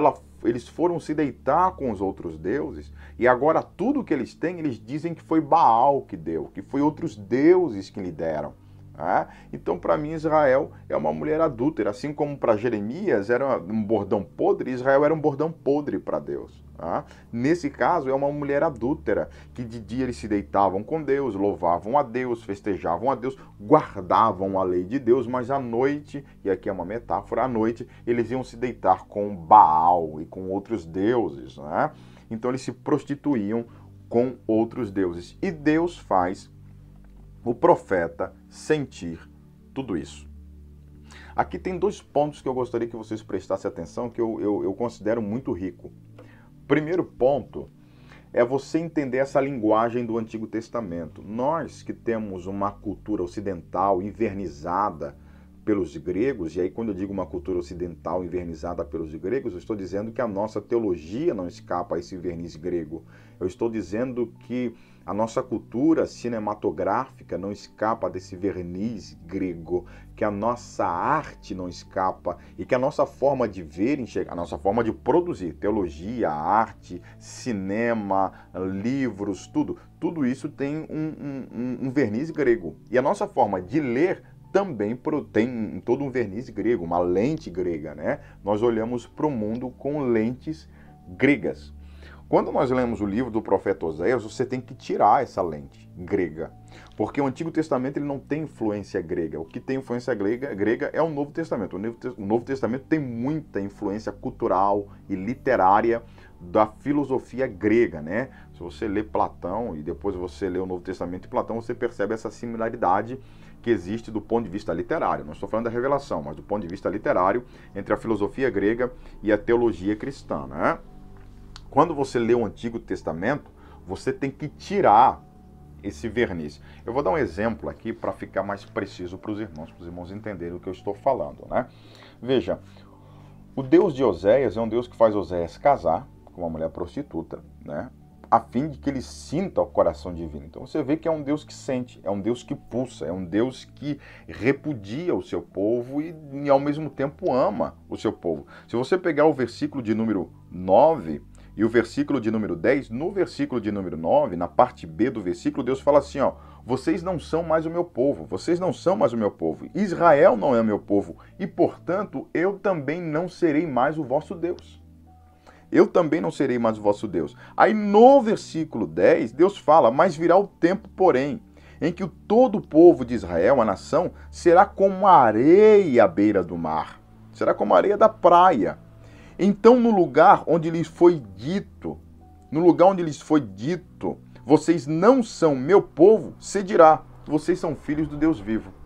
eles foram se deitar com os outros deuses e agora tudo que eles têm, eles dizem que foi Baal que deu, que foi outros deuses que lhe deram. Então, para mim, Israel é uma mulher adúltera. Assim como para Jeremias era um bordão podre, Israel era um bordão podre para Deus. Nesse caso, é uma mulher adúltera, que de dia eles se deitavam com Deus, louvavam a Deus, festejavam a Deus, guardavam a lei de Deus, mas à noite, e aqui é uma metáfora, à noite eles iam se deitar com Baal e com outros deuses. Então, eles se prostituíam com outros deuses. E Deus faz o profeta sentir tudo isso. Aqui tem dois pontos que eu gostaria que vocês prestassem atenção, que eu considero muito rico. Primeiro ponto é você entender essa linguagem do Antigo Testamento. Nós que temos uma cultura ocidental invernizada pelos gregos, e aí quando eu digo uma cultura ocidental invernizada pelos gregos, eu estou dizendo que a nossa teologia não escapa a esse verniz grego. Eu estou dizendo que a nossa cultura cinematográfica não escapa desse verniz grego, que a nossa arte não escapa e que a nossa forma de ver, a nossa forma de produzir, teologia, arte, cinema, livros, tudo isso tem um verniz grego. E a nossa forma de ler também tem todo um verniz grego, uma lente grega, né? Nós olhamos para o mundo com lentes gregas. Quando nós lemos o livro do profeta Oséias, você tem que tirar essa lente grega, porque o Antigo Testamento ele não tem influência grega. O que tem influência grega é o Novo Testamento. O Novo Testamento tem muita influência cultural e literária da filosofia grega, né? Se você lê Platão e depois você lê o Novo Testamento de Platão, você percebe essa similaridade que existe do ponto de vista literário. Não estou falando da revelação, mas do ponto de vista literário entre a filosofia grega e a teologia cristã, né? Quando você lê o Antigo Testamento, você tem que tirar esse verniz. Eu vou dar um exemplo aqui para ficar mais preciso para os irmãos entenderem o que eu estou falando, né? Veja, o Deus de Oséias é um Deus que faz Oséias casar com uma mulher prostituta, né? A fim de que ele sinta o coração divino. Então você vê que é um Deus que sente, é um Deus que pulsa, é um Deus que repudia o seu povo e ao mesmo tempo ama o seu povo. Se você pegar o versículo de número 9 e o versículo de número 10, no versículo de número 9, na parte B do versículo, Deus fala assim, ó, vocês não são mais o meu povo, vocês não são mais o meu povo, Israel não é meu povo, e portanto eu também não serei mais o vosso Deus. Eu também não serei mais o vosso Deus. Aí no versículo 10, Deus fala, mas virá o tempo, porém, em que todo o povo de Israel, a nação, será como a areia à beira do mar, será como a areia da praia. Então, no lugar onde lhes foi dito, vocês não são meu povo, se dirá, vocês são filhos do Deus vivo.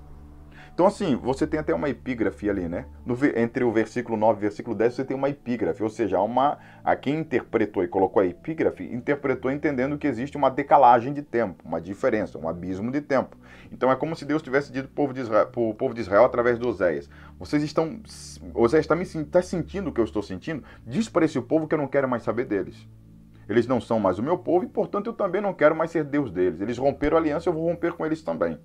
Então, assim, você tem até uma epígrafe ali, né? Entre o versículo 9 e o versículo 10, você tem uma epígrafe, ou seja, a quem interpretou e colocou a epígrafe, interpretou entendendo que existe uma decalagem de tempo, uma diferença, um abismo de tempo. Então, é como se Deus tivesse dito para o povo de Israel através de Oséias. Oséias está sentindo o que eu estou sentindo? Diz para esse povo que eu não quero mais saber deles. Eles não são mais o meu povo e, portanto, eu também não quero mais ser Deus deles. Eles romperam a aliança, eu vou romper com eles também.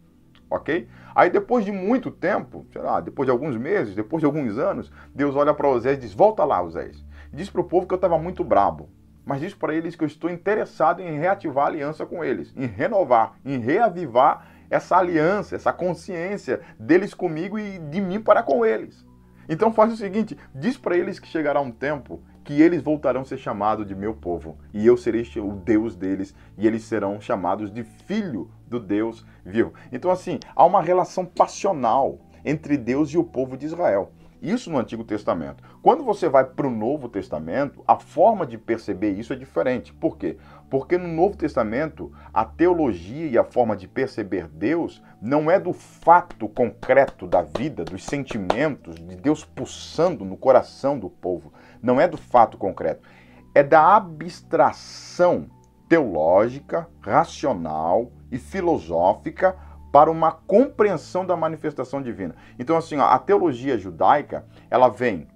Ok? Aí depois de muito tempo, sei lá, depois de alguns meses, depois de alguns anos, Deus olha para Oséias e diz, volta lá, Oséias. Diz para o povo que eu estava muito brabo, mas diz para eles que eu estou interessado em reativar a aliança com eles, em renovar, em reavivar essa aliança, essa consciência deles comigo e de mim para com eles. Então faz o seguinte, diz para eles que chegará um tempo que eles voltarão a ser chamados de meu povo, e eu serei o Deus deles, e eles serão chamados de filho do Deus vivo. Então, assim, há uma relação passional entre Deus e o povo de Israel. Isso no Antigo Testamento. Quando você vai para o Novo Testamento, a forma de perceber isso é diferente. Por quê? Porque no Novo Testamento, a teologia e a forma de perceber Deus não é do fato concreto da vida, dos sentimentos, de Deus pulsando no coração do povo. Não é do fato concreto. É da abstração teológica, racional e filosófica para uma compreensão da manifestação divina. Então, assim, a teologia judaica, ela vem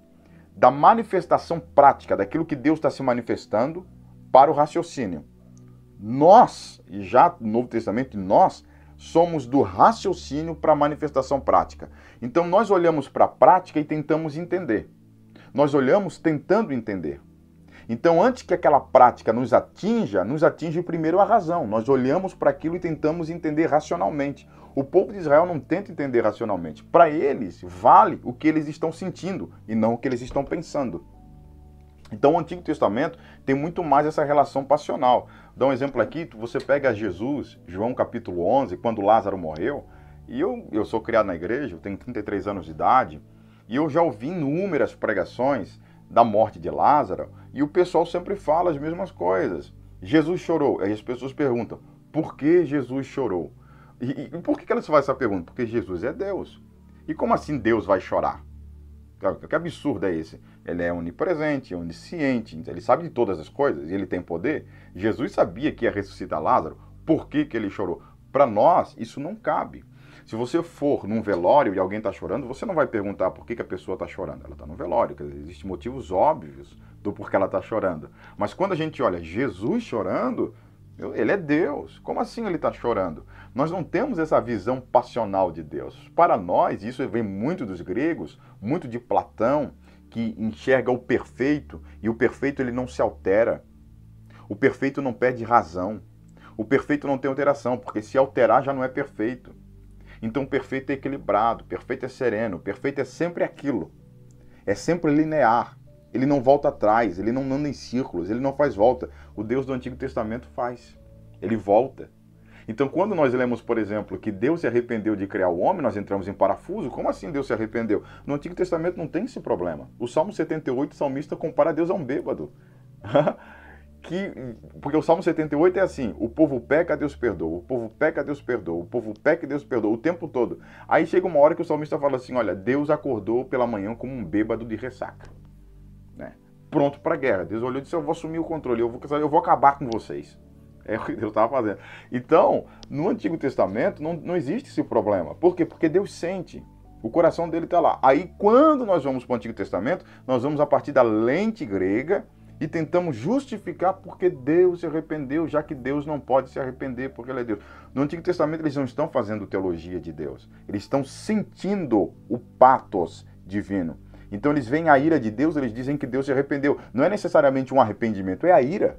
da manifestação prática, daquilo que Deus está se manifestando, para o raciocínio. Nós, e já no Novo Testamento, nós somos do raciocínio para a manifestação prática. Então, nós olhamos para a prática e tentamos entender. Nós olhamos tentando entender. Então, antes que aquela prática nos atinge primeiro a razão. Nós olhamos para aquilo e tentamos entender racionalmente. O povo de Israel não tenta entender racionalmente. Para eles, vale o que eles estão sentindo e não o que eles estão pensando. Então, o Antigo Testamento tem muito mais essa relação passional. Dá um exemplo aqui, você pega Jesus, João capítulo 11, quando Lázaro morreu, e eu sou criado na igreja, eu tenho 33 anos de idade, e eu já ouvi inúmeras pregações da morte de Lázaro, e o pessoal sempre fala as mesmas coisas. Jesus chorou. Aí as pessoas perguntam, por que Jesus chorou? E por que elas fazem essa pergunta? Porque Jesus é Deus. E como assim Deus vai chorar? Que absurdo é esse? Ele é onipresente, é onisciente, ele sabe de todas as coisas e ele tem poder. Jesus sabia que ia ressuscitar Lázaro. Por que ele chorou? Para nós, isso não cabe. Se você for num velório e alguém está chorando, você não vai perguntar por que a pessoa está chorando. Ela está no velório, quer dizer, existem motivos óbvios do porquê ela está chorando. Mas quando a gente olha Jesus chorando, ele é Deus. Como assim ele está chorando? Nós não temos essa visão passional de Deus. Para nós, isso vem muito dos gregos, muito de Platão, que enxerga o perfeito, e o perfeito ele não se altera. O perfeito não perde razão. O perfeito não tem alteração, porque se alterar já não é perfeito. Então o perfeito é equilibrado, o perfeito é sereno, o perfeito é sempre aquilo. É sempre linear. Ele não volta atrás, ele não anda em círculos, ele não faz volta. O Deus do Antigo Testamento faz. Ele volta. Então, quando nós lemos, por exemplo, que Deus se arrependeu de criar o homem, nós entramos em parafuso. Como assim Deus se arrependeu? No Antigo Testamento não tem esse problema. O Salmo 78, o salmista compara Deus a um bêbado. Porque o Salmo 78 é assim: o povo peca, Deus perdoa, o povo peca, Deus perdoa, o povo peca e Deus perdoa, o tempo todo. Aí chega uma hora que o salmista fala assim: olha, Deus acordou pela manhã como um bêbado de ressaca, né? Pronto para a guerra. Deus olhou e disse: eu vou assumir o controle, eu vou acabar com vocês. É o que Deus estava fazendo. Então, no Antigo Testamento não existe esse problema. Por quê? Porque Deus sente. O coração dele está lá. Aí, quando nós vamos para o Antigo Testamento, nós vamos a partir da lente grega e tentamos justificar porque Deus se arrependeu, já que Deus não pode se arrepender porque Ele é Deus. No Antigo Testamento, eles não estão fazendo teologia de Deus. Eles estão sentindo o pathos divino. Então, eles veem a ira de Deus, eles dizem que Deus se arrependeu. Não é necessariamente um arrependimento, é a ira.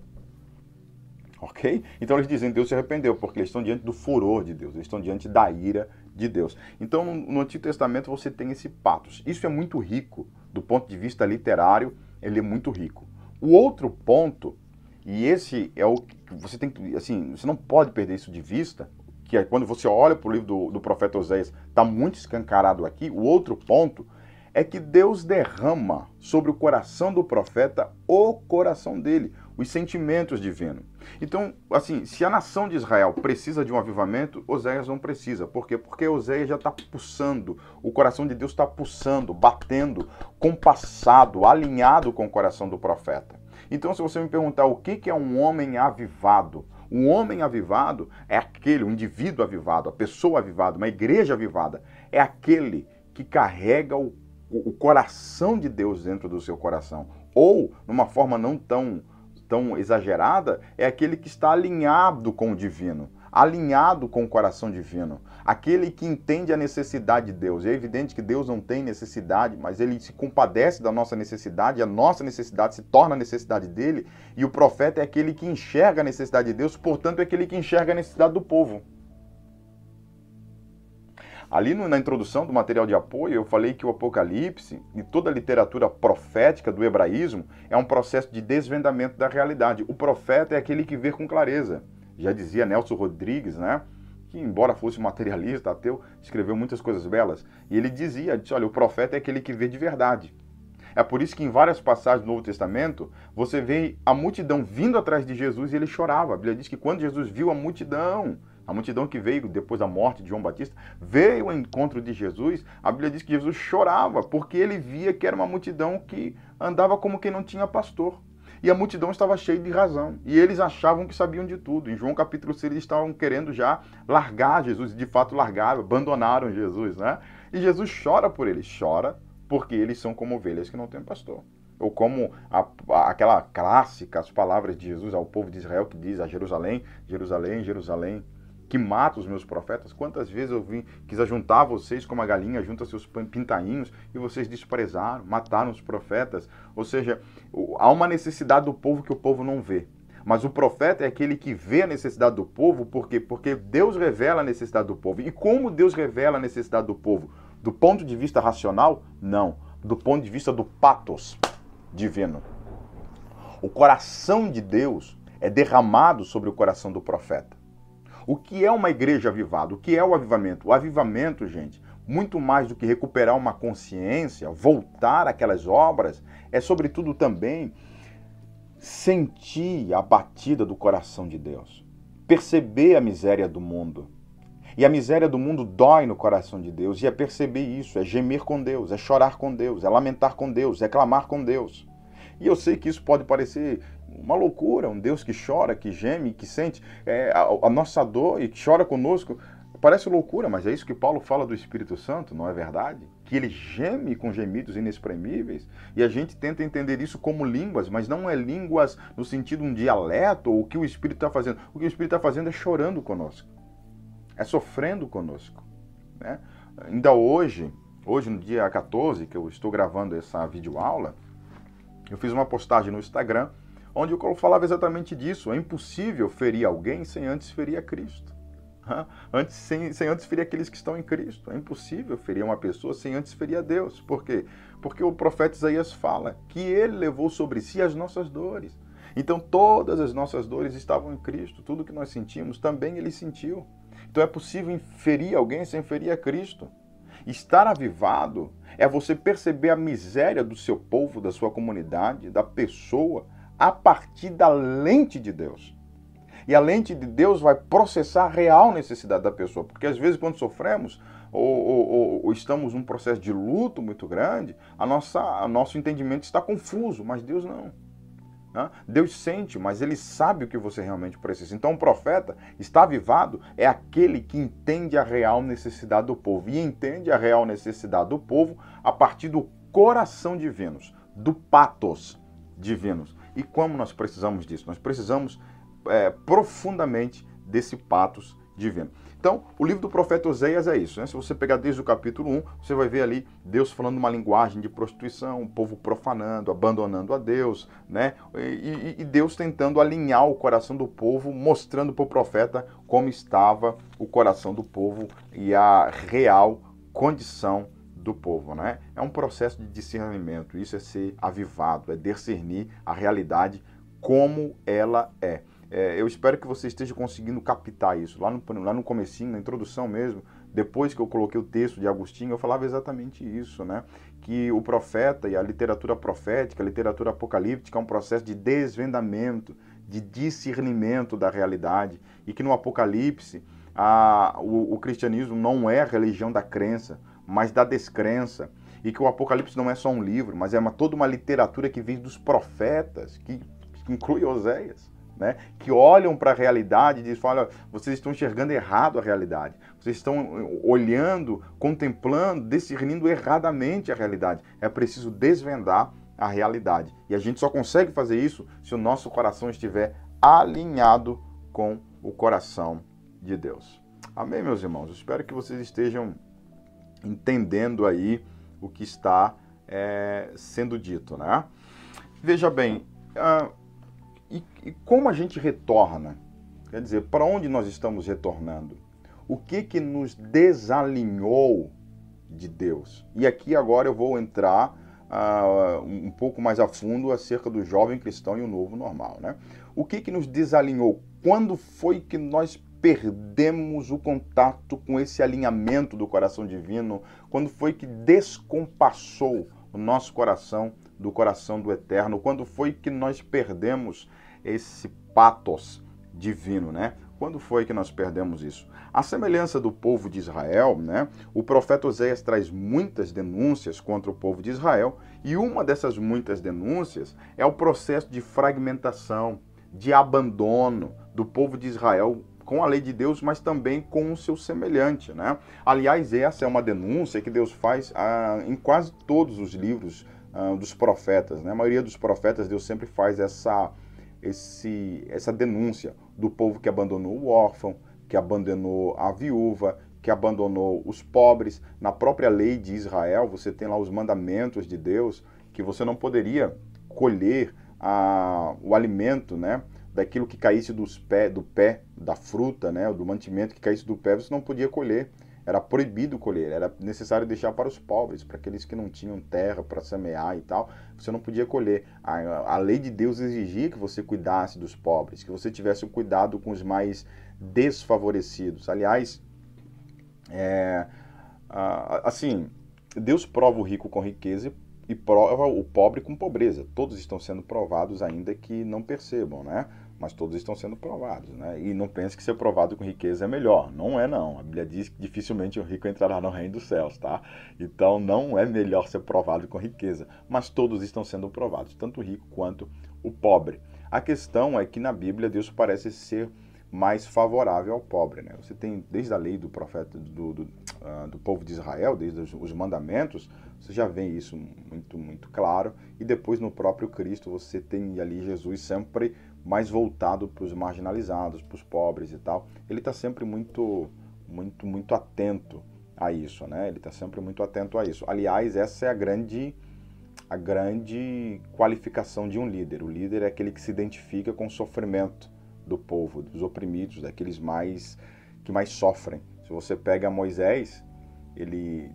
Ok? Então eles dizem que Deus se arrependeu, porque eles estão diante do furor de Deus, eles estão diante da ira de Deus. Então no Antigo Testamento você tem esse pathos. Isso é muito rico, do ponto de vista literário, ele é muito rico. O outro ponto, e esse é o que você tem que, assim, você não pode perder isso de vista, que é quando você olha para o livro do profeta Oséias, está muito escancarado aqui. O outro ponto é que Deus derrama sobre o coração do profeta o coração dele, os sentimentos divinos. Então, assim, se a nação de Israel precisa de um avivamento, Oséias não precisa. Por quê? Porque Oséias já está pulsando, o coração de Deus está pulsando, batendo, compassado, alinhado com o coração do profeta. Então, se você me perguntar o que é um homem avivado, um homem avivado é aquele, um indivíduo avivado, a pessoa avivada, uma igreja avivada, é aquele que carrega o coração de Deus dentro do seu coração. Ou, numa forma não tão exagerada, é aquele que está alinhado com o divino, alinhado com o coração divino, aquele que entende a necessidade de Deus. É evidente que Deus não tem necessidade, mas ele se compadece da nossa necessidade, a nossa necessidade se torna a necessidade dele, e o profeta é aquele que enxerga a necessidade de Deus, portanto é aquele que enxerga a necessidade do povo. Ali na introdução do material de apoio, eu falei que o Apocalipse e toda a literatura profética do hebraísmo é um processo de desvendamento da realidade. O profeta é aquele que vê com clareza. Já dizia Nelson Rodrigues, né? Que embora fosse materialista, ateu, escreveu muitas coisas belas. E ele disse, olha, o profeta é aquele que vê de verdade. É por isso que em várias passagens do Novo Testamento, você vê a multidão vindo atrás de Jesus e ele chorava. A Bíblia diz que quando Jesus viu a multidão que veio depois da morte de João Batista, veio ao encontro de Jesus, a Bíblia diz que Jesus chorava, porque ele via que era uma multidão que andava como quem não tinha pastor. E a multidão estava cheia de razão. E eles achavam que sabiam de tudo. Em João capítulo 6, eles estavam querendo já largar Jesus, e de fato largaram, abandonaram Jesus, né? E Jesus chora por eles, chora porque eles são como ovelhas que não têm pastor. Ou como aquela clássica, as palavras de Jesus ao povo de Israel, que diz a Jerusalém, Jerusalém, Jerusalém, que mata os meus profetas. Quantas vezes eu quis ajuntar vocês como a galinha junta seus pintainhos e vocês desprezaram, mataram os profetas. Ou seja, há uma necessidade do povo que o povo não vê. Mas o profeta é aquele que vê a necessidade do povo, por quê? Porque Deus revela a necessidade do povo. E como Deus revela a necessidade do povo? Do ponto de vista racional? Não. Do ponto de vista do pathos divino. O coração de Deus é derramado sobre o coração do profeta. O que é uma igreja avivada? O que é o avivamento? O avivamento, gente, muito mais do que recuperar uma consciência, voltar àquelas obras, é sobretudo também sentir a batida do coração de Deus. Perceber a miséria do mundo. E a miséria do mundo dói no coração de Deus. E é perceber isso, é gemer com Deus, é chorar com Deus, é lamentar com Deus, é clamar com Deus. E eu sei que isso pode parecer uma loucura, um Deus que chora, que geme, que sente a nossa dor e que chora conosco. Parece loucura, mas é isso que Paulo fala do Espírito Santo, não é verdade? Que ele geme com gemidos inexprimíveis. E a gente tenta entender isso como línguas, mas não é línguas no sentido de um dialeto ou o que o Espírito está fazendo. O que o Espírito está fazendo é chorando conosco, é sofrendo conosco, né? Ainda hoje no dia 14, que eu estou gravando essa videoaula, eu fiz uma postagem no Instagram onde eu falava exatamente disso. É impossível ferir alguém sem antes ferir a Cristo. Antes, sem antes ferir aqueles que estão em Cristo. É impossível ferir uma pessoa sem antes ferir a Deus. Por quê? Porque o profeta Isaías fala que ele levou sobre si as nossas dores. Então todas as nossas dores estavam em Cristo. Tudo que nós sentimos também ele sentiu. Então é possível ferir alguém sem ferir a Cristo. Estar avivado é você perceber a miséria do seu povo, da sua comunidade, da pessoa, a partir da lente de Deus. E a lente de Deus vai processar a real necessidade da pessoa. Porque às vezes quando sofremos ou estamos num processo de luto muito grande, nosso entendimento está confuso, mas Deus não. Deus sente, mas ele sabe o que você realmente precisa. Então o profeta está avivado, é aquele que entende a real necessidade do povo. E entende a real necessidade do povo a partir do coração divino, do patos divinos. E como nós precisamos disso? Nós precisamos profundamente desse patos divino. Então, o livro do profeta Oséias é isso, né? Se você pegar desde o capítulo 1, você vai ver ali Deus falando uma linguagem de prostituição, o povo profanando, abandonando a Deus, né? E Deus tentando alinhar o coração do povo, mostrando para o profeta como estava o coração do povo e a real condição do povo, né? É um processo de discernimento, isso é ser avivado, é discernir a realidade como ela é. Eu espero que você esteja conseguindo captar isso. Lá no comecinho, na introdução mesmo, depois que eu coloquei o texto de Agostinho, eu falava exatamente isso, né? Que o profeta e a literatura profética, a literatura apocalíptica é um processo de desvendamento, de discernimento da realidade, e que no Apocalipse o cristianismo não é a religião da crença, mas da descrença, e que o Apocalipse não é só um livro, mas é toda uma literatura que vem dos profetas, que inclui Oséias. Né, que olham para a realidade e dizem, olha, vocês estão enxergando errado a realidade, vocês estão olhando, contemplando, discernindo erradamente a realidade. É preciso desvendar a realidade. E a gente só consegue fazer isso se o nosso coração estiver alinhado com o coração de Deus. Amém, meus irmãos? Eu espero que vocês estejam entendendo aí o que está sendo dito, né? Veja bem, e como a gente retorna? Quer dizer, para onde nós estamos retornando? O que nos desalinhou de Deus? E aqui agora eu vou entrar um pouco mais a fundo acerca do jovem cristão e o novo normal, né? O que nos desalinhou? Quando foi que nós perdemos o contato com esse alinhamento do coração divino? Quando foi que descompassou o nosso coração do coração do Eterno? Quando foi que nós perdemos esse patos divino, né? Quando foi que nós perdemos isso? A semelhança do povo de Israel, né? O profeta Oséias traz muitas denúncias contra o povo de Israel, e uma dessas muitas denúncias é o processo de fragmentação, de abandono do povo de Israel com a lei de Deus, mas também com o seu semelhante, né? Aliás, essa é uma denúncia que Deus faz em quase todos os livros dos profetas, né? A maioria dos profetas, Deus sempre faz essa denúncia do povo que abandonou o órfão, que abandonou a viúva, que abandonou os pobres. Na própria lei de Israel, você tem lá os mandamentos de Deus, que você não poderia colher o alimento, né, daquilo que caísse do pé da fruta, né, do mantimento que caísse do pé, você não podia colher. Era proibido colher, era necessário deixar para os pobres, para aqueles que não tinham terra para semear e tal, você não podia colher. A lei de Deus exigia que você cuidasse dos pobres, que você tivesse o cuidado com os mais desfavorecidos. Aliás, assim, Deus prova o rico com riqueza e prova o pobre com pobreza. Todos estão sendo provados, ainda que não percebam, né? Mas todos estão sendo provados, né? E não pense que ser provado com riqueza é melhor. Não é, não. A Bíblia diz que dificilmente o rico entrará no reino dos céus, tá? Então não é melhor ser provado com riqueza. Mas todos estão sendo provados, tanto o rico quanto o pobre. A questão é que na Bíblia Deus parece ser mais favorável ao pobre, né? Você tem desde a lei do profeta do povo de Israel, desde os mandamentos, você já vê isso muito, muito claro. E depois no próprio Cristo você tem ali Jesus sempre mais voltado para os marginalizados, para os pobres e tal. Ele está sempre muito, muito, muito atento a isso, né? Ele está sempre muito atento a isso. Aliás, essa é a grande qualificação de um líder. O líder é aquele que se identifica com o sofrimento do povo, dos oprimidos, daqueles mais que mais sofrem. Se você pega Moisés, ele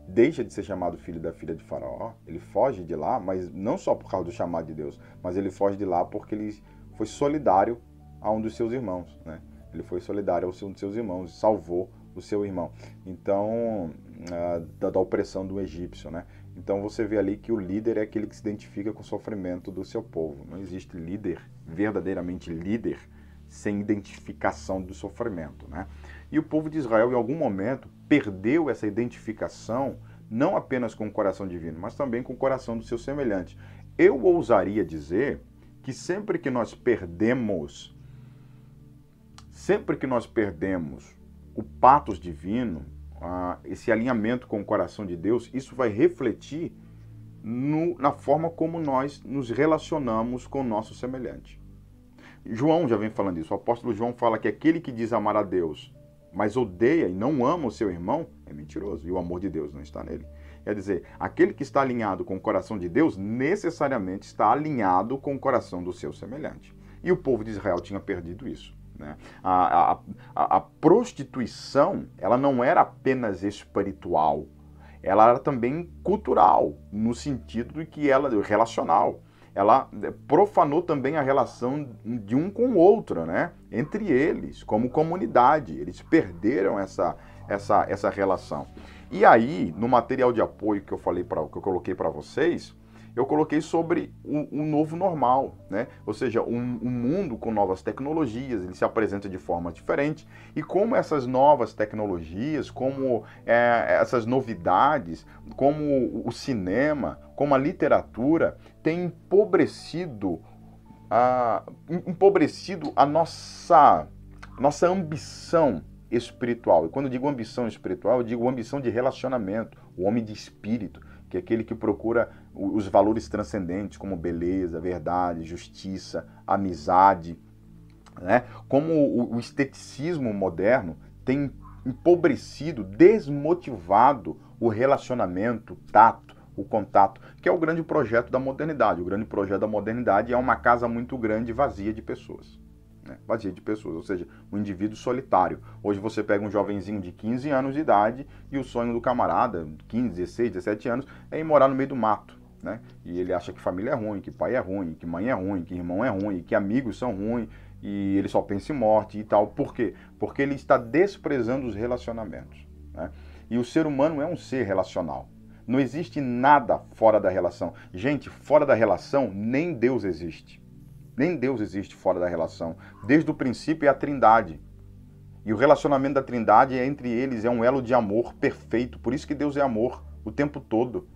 deixa de ser chamado filho da filha de Faraó, ele foge de lá, mas não só por causa do chamado de Deus, mas ele foge de lá porque ele foi solidário a um dos seus irmãos, né? Ele foi solidário a um dos seus irmãos, salvou o seu irmão. Então, da opressão do egípcio, né? Então você vê ali que o líder é aquele que se identifica com o sofrimento do seu povo. Não existe líder, verdadeiramente líder, sem identificação do sofrimento, né? E o povo de Israel, em algum momento, perdeu essa identificação, não apenas com o coração divino, mas também com o coração do seu semelhante. Eu ousaria dizer que sempre que nós perdemos o patos divino, esse alinhamento com o coração de Deus, isso vai refletir na forma como nós nos relacionamos com o nosso semelhante. João já vem falando isso. O apóstolo João fala que aquele que diz amar a Deus, mas odeia e não ama o seu irmão, é mentiroso. E o amor de Deus não está nele. Quer dizer, aquele que está alinhado com o coração de Deus, necessariamente está alinhado com o coração do seu semelhante. E o povo de Israel tinha perdido isso, né? A prostituição, ela não era apenas espiritual, ela era também cultural, no sentido de que ela relacional. Ela profanou também a relação de um com o outro, né? Entre eles, como comunidade. Eles perderam essa relação. E aí, no material de apoio que eu coloquei para vocês, eu coloquei sobre um novo normal, né? Ou seja, um mundo com novas tecnologias, ele se apresenta de forma diferente, e como essas novas tecnologias, como essas novidades, como o cinema, como a literatura, tem empobrecido a nossa ambição espiritual. E quando eu digo ambição espiritual, eu digo ambição de relacionamento, o homem de espírito, que é aquele que procura os valores transcendentes, como beleza, verdade, justiça, amizade, né? Como o esteticismo moderno tem empobrecido, desmotivado o relacionamento, o tato, o contato, que é o grande projeto da modernidade. O grande projeto da modernidade é uma casa muito grande vazia de pessoas. Vazia de pessoas, ou seja, um indivíduo solitário. Hoje você pega um jovenzinho de 15 anos de idade e o sonho do camarada, 15, 16, 17 anos, é ir morar no meio do mato, né? E ele acha que família é ruim, que pai é ruim, que mãe é ruim, que irmão é ruim, que amigos são ruins, e ele só pensa em morte e tal. Por quê? Porque ele está desprezando os relacionamentos, né? E o ser humano é um ser relacional. Não existe nada fora da relação. Gente, fora da relação, nem Deus existe. Nem Deus existe fora da relação. Desde o princípio é a Trindade. E o relacionamento da Trindade entre eles é um elo de amor perfeito. Por isso que Deus é amor o tempo todo.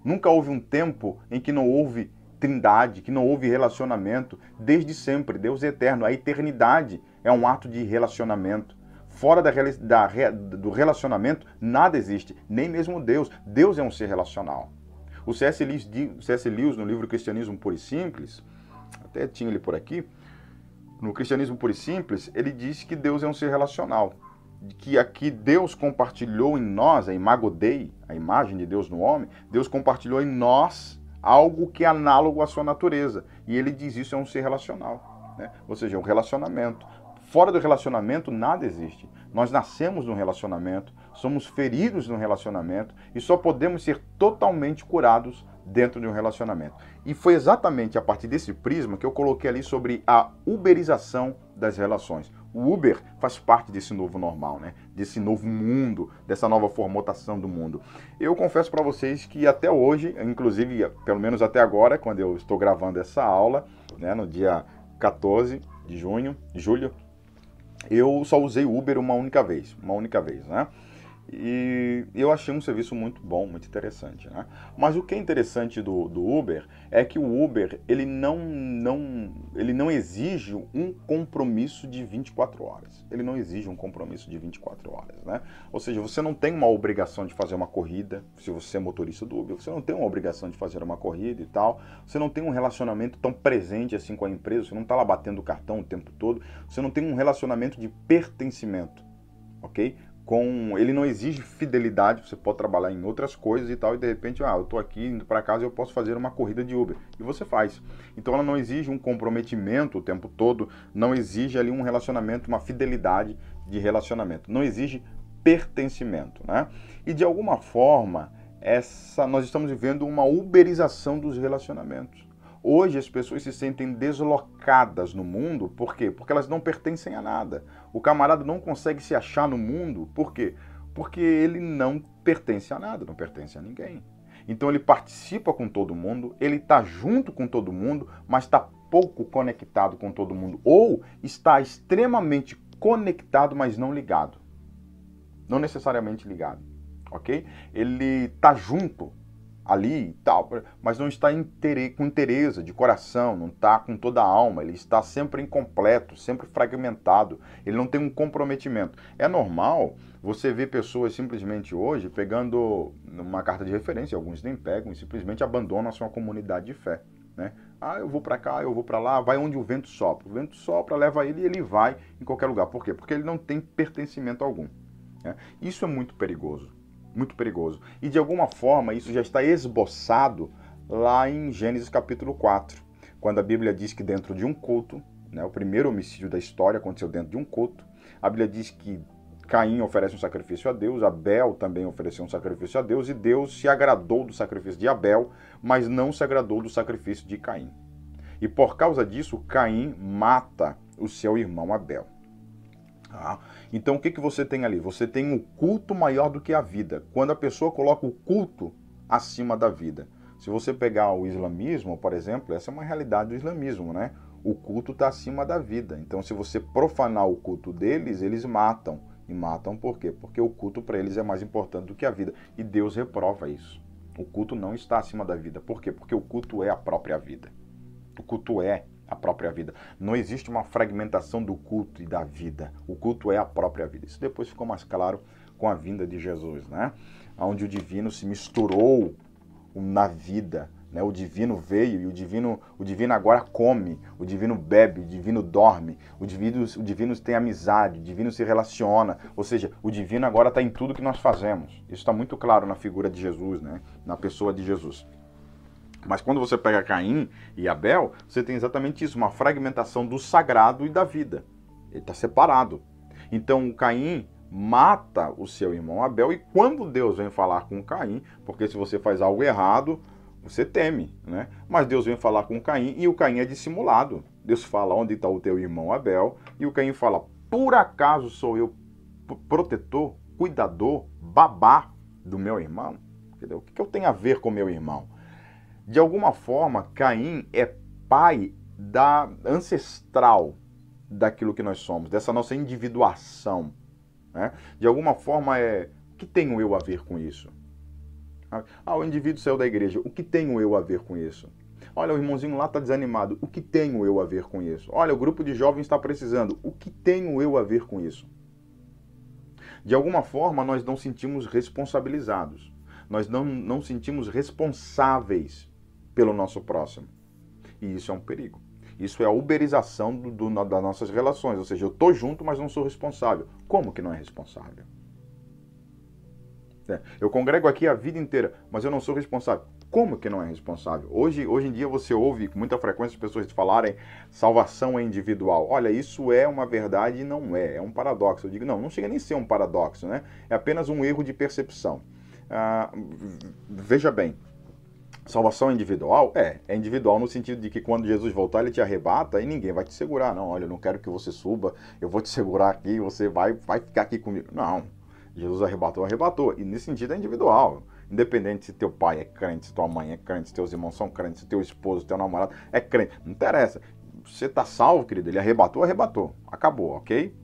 Nunca houve um tempo em que não houve Trindade, que não houve relacionamento. Desde sempre. Deus é eterno. A eternidade é um ato de relacionamento. Fora do relacionamento, nada existe. Nem mesmo Deus. Deus é um ser relacional. O C.S. Lewis, no livro Cristianismo Puro e Simples, até tinha ele por aqui, no Cristianismo Puro e Simples, ele diz que Deus é um ser relacional, que aqui Deus compartilhou em nós, a imago Dei, a imagem de Deus no homem, Deus compartilhou em nós algo que é análogo à sua natureza, e ele diz isso é um ser relacional, né? Ou seja, é um relacionamento. Fora do relacionamento, nada existe. Nós nascemos num relacionamento, somos feridos num relacionamento e só podemos ser totalmente curados dentro de um relacionamento. E foi exatamente a partir desse prisma que eu coloquei ali sobre a uberização das relações. O Uber faz parte desse novo normal, né? Desse novo mundo, dessa nova formatação do mundo. Eu confesso para vocês que até hoje, inclusive, pelo menos até agora, quando eu estou gravando essa aula, né, no dia 14 de julho, eu só usei o Uber uma única vez, né? E eu achei um serviço muito bom, muito interessante, né? Mas o que é interessante do Uber é que o Uber ele não exige um compromisso de 24 horas. Ele não exige um compromisso de 24 horas, né? Ou seja, você não tem uma obrigação de fazer uma corrida, se você é motorista do Uber, você não tem uma obrigação de fazer uma corrida e tal, você não tem um relacionamento tão presente assim com a empresa, você não está lá batendo o cartão o tempo todo, você não tem um relacionamento de pertencimento, ok? ele não exige fidelidade, você pode trabalhar em outras coisas e tal, e de repente, eu estou aqui indo para casa e eu posso fazer uma corrida de Uber. E você faz. Então ela não exige um comprometimento o tempo todo, não exige ali um relacionamento, uma fidelidade de relacionamento. Não exige pertencimento, né? E de alguma forma, nós estamos vivendo uma uberização dos relacionamentos. Hoje as pessoas se sentem deslocadas no mundo, por quê? Porque elas não pertencem a nada. O camarada não consegue se achar no mundo, por quê? Porque ele não pertence a nada, não pertence a ninguém. Então ele participa com todo mundo, ele está junto com todo mundo, mas está pouco conectado com todo mundo. Ou está extremamente conectado, mas não ligado. Não necessariamente ligado, ok? Ele está junto ali e tal, mas não está com interesse de coração, não está com toda a alma, ele está sempre incompleto, sempre fragmentado, ele não tem um comprometimento. É normal você ver pessoas simplesmente hoje pegando uma carta de referência, alguns nem pegam e simplesmente abandonam a sua comunidade de fé, né? Eu vou para cá, eu vou para lá, vai onde o vento sopra. O vento sopra, leva ele e ele vai em qualquer lugar. Por quê? Porque ele não tem pertencimento algum, né? Isso é muito perigoso. Muito perigoso. E de alguma forma isso já está esboçado lá em Gênesis capítulo 4, quando a Bíblia diz que dentro de um culto, né, o primeiro homicídio da história aconteceu dentro de um culto, a Bíblia diz que Caim oferece um sacrifício a Deus, Abel também ofereceu um sacrifício a Deus, e Deus se agradou do sacrifício de Abel, mas não se agradou do sacrifício de Caim. E por causa disso, Caim mata o seu irmão Abel. Então o que você tem ali? Você tem um culto maior do que a vida. Quando a pessoa coloca o culto acima da vida. Se você pegar o islamismo, por exemplo, essa é uma realidade do islamismo, né? O culto está acima da vida. Então se você profanar o culto deles, eles matam. E matam por quê? Porque o culto para eles é mais importante do que a vida. E Deus reprova isso. O culto não está acima da vida. Por quê? Porque o culto é a própria vida. O culto é a própria vida. Não existe uma fragmentação do culto e da vida. O culto é a própria vida. Isso depois ficou mais claro com a vinda de Jesus, né? Onde o divino se misturou na vida, né? O divino veio e o divino agora come, o divino bebe, o divino dorme, o divino tem amizade, o divino se relaciona, ou seja, o divino agora está em tudo que nós fazemos. Isso está muito claro na figura de Jesus, né? Na pessoa de Jesus. Mas quando você pega Caim e Abel, você tem exatamente isso, uma fragmentação do sagrado e da vida. Ele está separado. Então Caim mata o seu irmão Abel, e quando Deus vem falar com Caim, porque se você faz algo errado, você teme, né? Mas Deus vem falar com Caim e o Caim é dissimulado. Deus fala, onde está o teu irmão Abel? E o Caim fala, por acaso sou eu protetor, cuidador, babá do meu irmão? Entendeu? O que eu tenho a ver com meu irmão? De alguma forma, Caim é pai ancestral daquilo que nós somos, dessa nossa individuação, né? De alguma forma, o que tenho eu a ver com isso? O indivíduo saiu da igreja, o que tenho eu a ver com isso? Olha, o irmãozinho lá está desanimado, o que tenho eu a ver com isso? Olha, o grupo de jovens está precisando, o que tenho eu a ver com isso? De alguma forma, nós não sentimos responsabilizados, nós não sentimos responsáveis pelo nosso próximo. E isso é um perigo. Isso é a uberização das nossas relações. Ou seja, eu estou junto, mas não sou responsável. Como que não é responsável? Eu congrego aqui a vida inteira, mas eu não sou responsável. Como que não é responsável? Hoje em dia você ouve com muita frequência as pessoas falarem salvação é individual. Olha, isso é uma verdade e não é. É um paradoxo. Eu digo, não chega nem a ser um paradoxo, né? É apenas um erro de percepção. Veja bem, salvação individual? É individual no sentido de que quando Jesus voltar, ele te arrebata e ninguém vai te segurar. Não, olha, eu não quero que você suba, eu vou te segurar aqui, você vai ficar aqui comigo. Não, Jesus arrebatou. E nesse sentido é individual. Independente se teu pai é crente, se tua mãe é crente, se teus irmãos são crentes, se teu esposo, teu namorado é crente. Não interessa. Você está salvo, querido, ele arrebatou. Acabou, ok?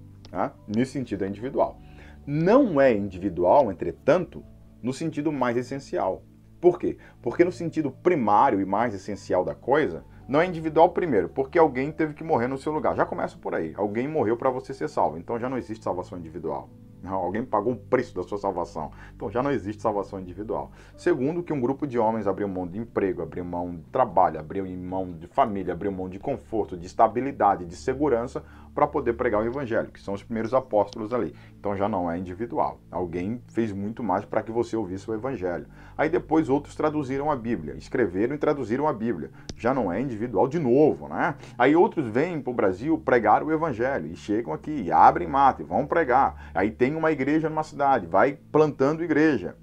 Nesse sentido é individual. Não é individual, entretanto, no sentido mais essencial. Por quê? Porque no sentido primário e mais essencial da coisa, não é individual primeiro, porque alguém teve que morrer no seu lugar. Já começa por aí. Alguém morreu para você ser salvo. Então já não existe salvação individual. Alguém pagou o preço da sua salvação. Então já não existe salvação individual. Segundo, que um grupo de homens abriu mão de emprego, abriu mão de trabalho, abriu mão de família, abriu mão de conforto, de estabilidade, de segurança para poder pregar o evangelho, que são os primeiros apóstolos ali. Então já não é individual. Alguém fez muito mais para que você ouvisse o evangelho. Aí depois outros traduziram a Bíblia, escreveram e traduziram a Bíblia. Já não é individual de novo, né? Aí outros vêm para o Brasil pregar o evangelho e chegam aqui, e abrem mata e vão pregar. Aí tem uma igreja numa cidade, vai plantando igreja.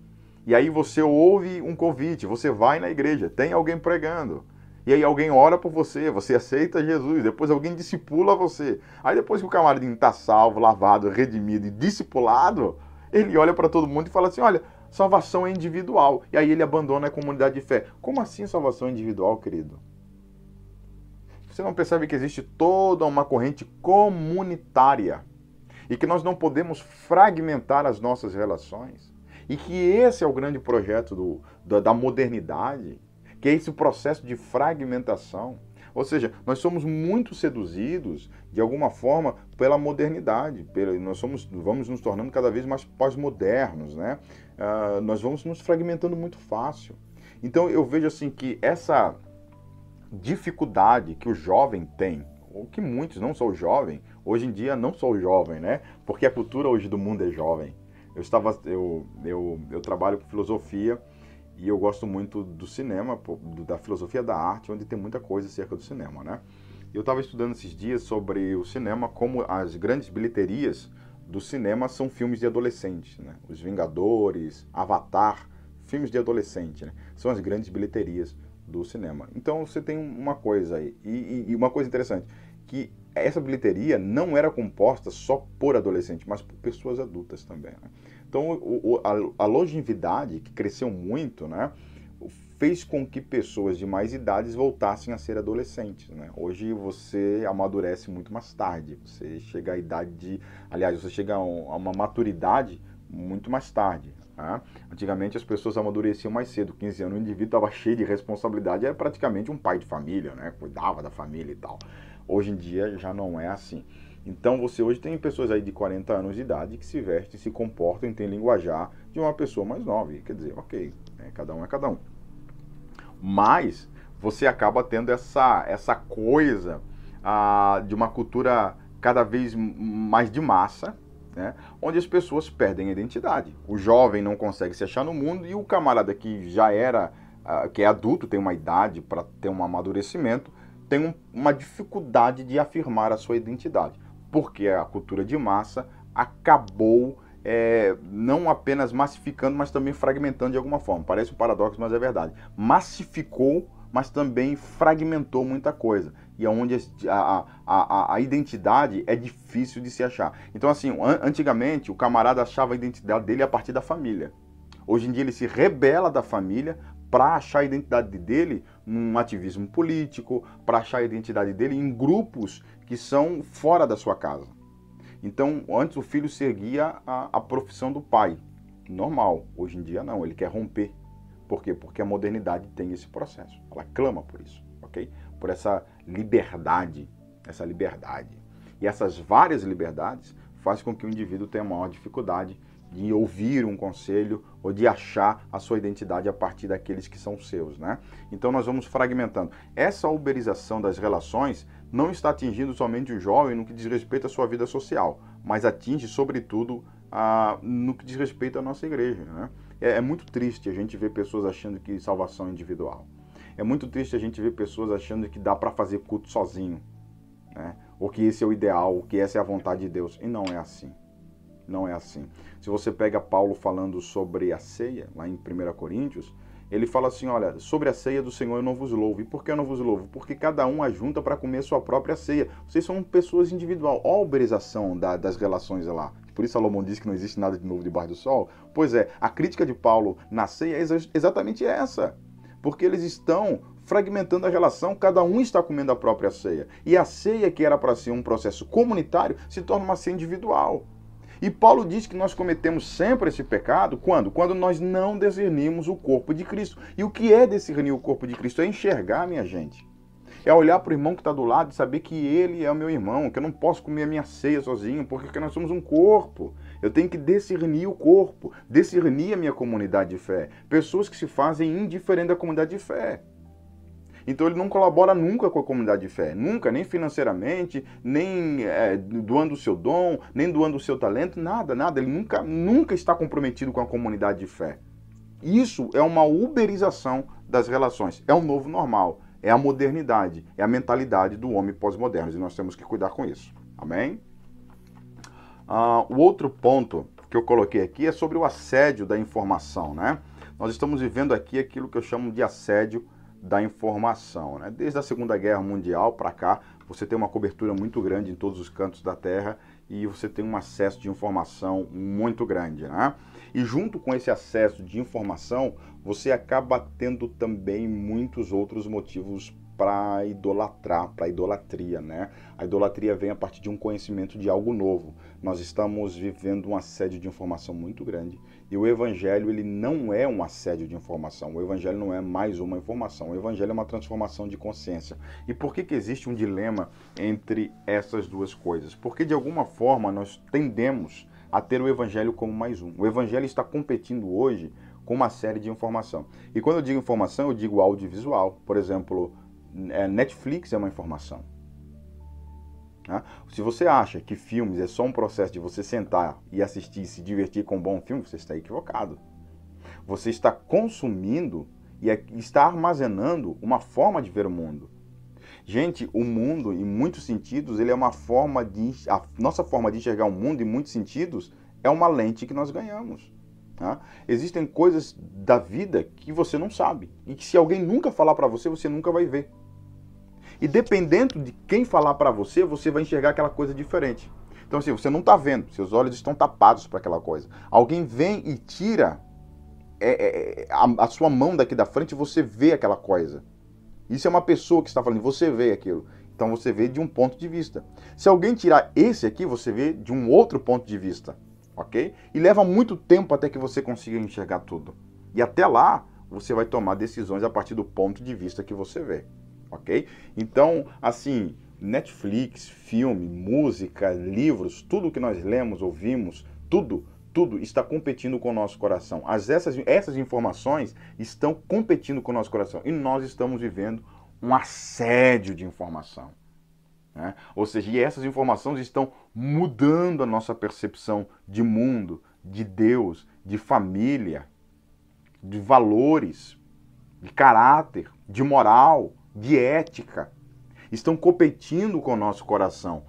E aí você ouve um convite, você vai na igreja, tem alguém pregando. E aí alguém ora por você, você aceita Jesus, depois alguém discipula você. Aí depois que o camaradinho está salvo, lavado, redimido e discipulado, ele olha para todo mundo e fala assim, olha, salvação é individual. E aí ele abandona a comunidade de fé. Como assim salvação individual, querido? Você não percebe que existe toda uma corrente comunitária e que nós não podemos fragmentar as nossas relações? E que esse é o grande projeto da modernidade, que é esse processo de fragmentação. Ou seja, nós somos muito seduzidos, de alguma forma, pela modernidade. Vamos nos tornando cada vez mais pós-modernos, né? Nós vamos nos fragmentando muito fácil. Então eu vejo assim que essa dificuldade que o jovem tem, ou que muitos, não só o jovem, hoje em dia não só o jovem, né? Porque a cultura hoje do mundo é jovem. Eu trabalho com filosofia e eu gosto muito do cinema, da filosofia da arte, onde tem muita coisa acerca do cinema, né? Eu estava estudando esses dias sobre o cinema, como as grandes bilheterias do cinema são filmes de adolescentes, né? Os Vingadores, Avatar, filmes de adolescente, né? São as grandes bilheterias do cinema. Então você tem uma coisa aí, e uma coisa interessante, que essa bilheteria não era composta só por adolescentes, mas por pessoas adultas também, né? Então a longevidade, que cresceu muito, né, fez com que pessoas de mais idades voltassem a ser adolescentes, né? Hoje você amadurece muito mais tarde, você chega à idade você chega a uma maturidade muito mais tarde, né? Antigamente as pessoas amadureciam mais cedo, 15 anos, o indivíduo estava cheio de responsabilidade, era praticamente um pai de família, né? Cuidava da família e tal. Hoje em dia já não é assim. Então você hoje tem pessoas aí de 40 anos de idade que se vestem, se comportam e têm linguajar de uma pessoa mais nova. E quer dizer, ok, né? Cada um é cada um. Mas você acaba tendo essa coisa de uma cultura cada vez mais de massa, né? Onde as pessoas perdem a identidade. O jovem não consegue se achar no mundo e o camarada que já que é adulto, tem uma idade para ter um amadurecimento, tem uma dificuldade de afirmar a sua identidade. Porque a cultura de massa acabou não apenas massificando, mas também fragmentando de alguma forma. Parece um paradoxo, mas é verdade. Massificou, mas também fragmentou muita coisa. E é onde a identidade é difícil de se achar. Então, assim, antigamente o camarada achava a identidade dele a partir da família. Hoje em dia ele se rebela da família para achar a identidade dele num ativismo político, para achar a identidade dele em grupos que são fora da sua casa. Então, antes o filho seguia a profissão do pai, normal. Hoje em dia não, ele quer romper. Por quê? Porque a modernidade tem esse processo. Ela clama por isso, ok? Por essa liberdade, E essas várias liberdades fazem com que o indivíduo tenha maior dificuldade de ouvir um conselho ou de achar a sua identidade a partir daqueles que são seus, né? Então nós vamos fragmentando. Essa uberização das relações não está atingindo somente o jovem no que diz respeito à sua vida social, mas atinge sobretudo no que diz respeito à nossa igreja, né? É muito triste a gente ver pessoas achando que salvação é individual. É muito triste a gente ver pessoas achando que dá para fazer culto sozinho, né? Ou que esse é o ideal, ou que essa é a vontade de Deus. E não é assim. Não é assim. Se você pega Paulo falando sobre a ceia, lá em 1 Coríntios, ele fala assim, olha, sobre a ceia do Senhor eu não vos louvo. E por que eu não vos louvo? Porque cada um ajunta para comer sua própria ceia. Vocês são pessoas individuais. Olha a uberização das relações lá. Por isso Salomão diz que não existe nada de novo debaixo do sol. Pois é, a crítica de Paulo na ceia é exatamente essa. Porque eles estão fragmentando a relação, cada um está comendo a própria ceia. E a ceia, que era para ser um processo comunitário, se torna uma ceia individual. E Paulo diz que nós cometemos sempre esse pecado, quando? Quando nós não discernimos o corpo de Cristo. E o que é discernir o corpo de Cristo? É enxergar, minha gente. É olhar para o irmão que está do lado e saber que ele é o meu irmão, que eu não posso comer a minha ceia sozinho, porque nós somos um corpo. Eu tenho que discernir o corpo, discernir a minha comunidade de fé. Pessoas que se fazem indiferentes da comunidade de fé. Então ele não colabora nunca com a comunidade de fé, nunca, nem financeiramente, nem doando o seu dom, nem doando o seu talento, nada, nada. Ele nunca está comprometido com a comunidade de fé. Isso é uma uberização das relações, é um novo normal, é a modernidade, é a mentalidade do homem pós-moderno, e nós temos que cuidar com isso. Amém? O outro ponto que eu coloquei aqui é sobre o assédio da informação, né? Nós estamos vivendo aqui aquilo que eu chamo de assédio da informação, né? Desde a Segunda Guerra Mundial para cá, você tem uma cobertura muito grande em todos os cantos da Terra e você tem um acesso de informação muito grande, né? E junto com esse acesso de informação, você acaba tendo também muitos outros motivos para idolatrar, para idolatria, né? A idolatria vem a partir de um conhecimento de algo novo. Nós estamos vivendo um assédio de informação muito grande. E o evangelho, ele não é um assédio de informação. O evangelho não é mais uma informação. O evangelho é uma transformação de consciência. E por que existe um dilema entre essas duas coisas? Porque de alguma forma nós tendemos a ter o evangelho como mais um. O evangelho está competindo hoje com uma série de informação. E quando eu digo informação, eu digo audiovisual. Por exemplo, Netflix é uma informação. Se você acha que filmes é só um processo de você sentar e assistir e se divertir com um bom filme, você está equivocado. Você está consumindo e está armazenando uma forma de ver o mundo. Gente, o mundo, em muitos sentidos, ele é uma forma de... A nossa forma de enxergar o mundo, em muitos sentidos, é uma lente que nós ganhamos. Existem coisas da vida que você não sabe. E que se alguém nunca falar para você, você nunca vai ver. E dependendo de quem falar para você, você vai enxergar aquela coisa diferente. Então assim, você não está vendo, seus olhos estão tapados para aquela coisa. Alguém vem e tira a sua mão daqui da frente e você vê aquela coisa. Isso é uma pessoa que está falando, você vê aquilo. Então você vê de um ponto de vista. Se alguém tirar esse aqui, você vê de um outro ponto de vista. Ok? E leva muito tempo até que você consiga enxergar tudo. E até lá, você vai tomar decisões a partir do ponto de vista que você vê. Ok? Então, assim, Netflix, filme, música, livros, tudo que nós lemos, ouvimos, tudo está competindo com o nosso coração. Essas informações estão competindo com o nosso coração. E nós estamos vivendo um assédio de informação. Né? Ou seja, e essas informações estão mudando a nossa percepção de mundo, de Deus, de família, de valores, de caráter, de moral, de ética. Estão competindo com o nosso coração.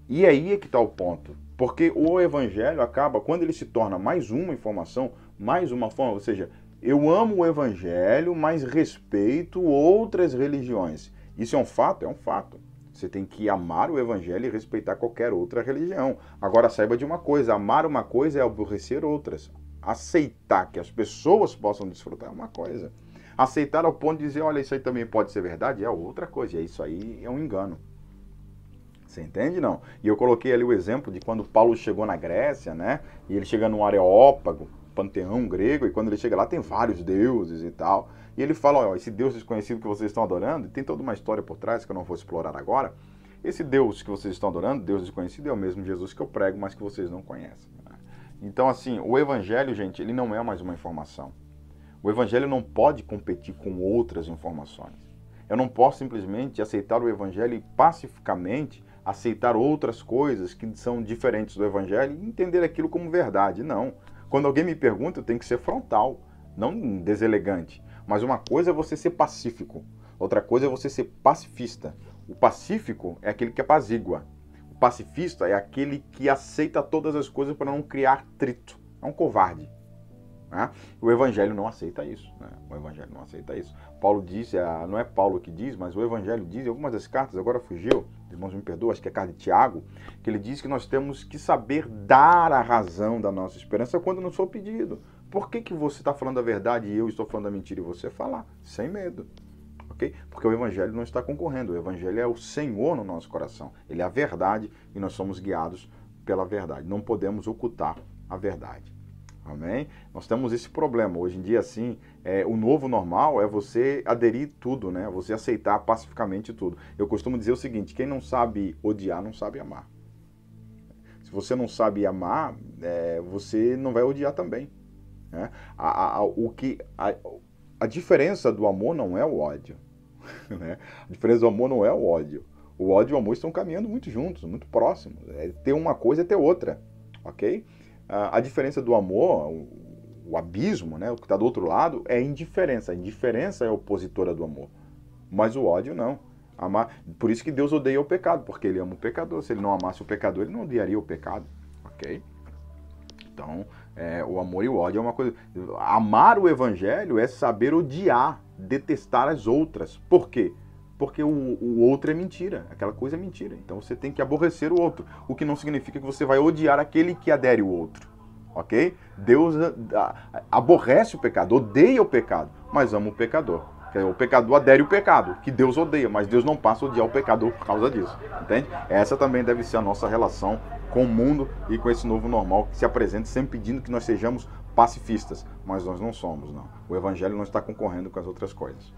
E aí é que está o ponto. Porque o evangelho acaba, quando ele se torna mais uma informação, mais uma forma, ou seja, eu amo o evangelho, mas respeito outras religiões. Isso é um fato? É um fato. Você tem que amar o evangelho e respeitar qualquer outra religião. Agora saiba de uma coisa, amar uma coisa é aborrecer outras. Aceitar que as pessoas possam desfrutar é uma coisa. Aceitar ao ponto de dizer, olha, isso aí também pode ser verdade, é outra coisa. E isso aí é um engano. Você entende, não? E eu coloquei ali o exemplo de quando Paulo chegou na Grécia, né? E ele chega no Areópago, panteão grego, e quando ele chega lá tem vários deuses e tal. E ele fala, ó, esse Deus desconhecido que vocês estão adorando, tem toda uma história por trás que eu não vou explorar agora. Esse Deus que vocês estão adorando, Deus desconhecido, é o mesmo Jesus que eu prego, mas que vocês não conhecem. Né? Então, assim, o evangelho, gente, ele não é mais uma informação. O evangelho não pode competir com outras informações. Eu não posso simplesmente aceitar o evangelho e pacificamente aceitar outras coisas que são diferentes do evangelho e entender aquilo como verdade. Não. Quando alguém me pergunta, eu tenho que ser frontal, não deselegante. Mas uma coisa é você ser pacífico, outra coisa é você ser pacifista. O pacífico é aquele que apazigua. O pacifista é aquele que aceita todas as coisas para não criar atrito. É um covarde. Né? O evangelho não aceita isso. Né? O evangelho não aceita isso. Paulo diz, não é Paulo que diz, mas o evangelho diz, em algumas das cartas, agora fugiu, irmãos me perdoam, acho que é a carta de Tiago, que ele diz que nós temos que saber dar a razão da nossa esperança quando nos for pedido. Por que você está falando a verdade e eu estou falando a mentira e você falar? Sem medo. Okay? Porque o evangelho não está concorrendo, o evangelho é o Senhor no nosso coração. Ele é a verdade e nós somos guiados pela verdade. Não podemos ocultar a verdade. Amém? Nós temos esse problema. Hoje em dia, assim, o novo normal é você aderir tudo, né? Você aceitar pacificamente tudo. Eu costumo dizer o seguinte, quem não sabe odiar, não sabe amar. Se você não sabe amar, você não vai odiar também. Né? A diferença do amor não é o ódio. Né? A diferença do amor não é o ódio. O ódio e o amor estão caminhando muito juntos, muito próximos. Ter uma coisa é ter outra, ok? A diferença do amor, o abismo, né, o que está do outro lado, é a indiferença. A indiferença é opositora do amor, mas o ódio não. Por isso que Deus odeia o pecado, porque Ele ama o pecador. Se Ele não amasse o pecador, Ele não odiaria o pecado, ok? Então, o amor e o ódio é uma coisa... Amar o Evangelho é saber odiar, detestar as outras. Por quê? Porque o outro é mentira, aquela coisa é mentira. Então você tem que aborrecer o outro, o que não significa que você vai odiar aquele que adere o outro, ok? Deus aborrece o pecado, odeia o pecado, mas ama o pecador. O pecador adere o pecado, que Deus odeia, mas Deus não passa a odiar o pecador por causa disso, entende? Essa também deve ser a nossa relação com o mundo e com esse novo normal que se apresenta sempre pedindo que nós sejamos pacifistas, mas nós não somos, não. O Evangelho não está concorrendo com as outras coisas.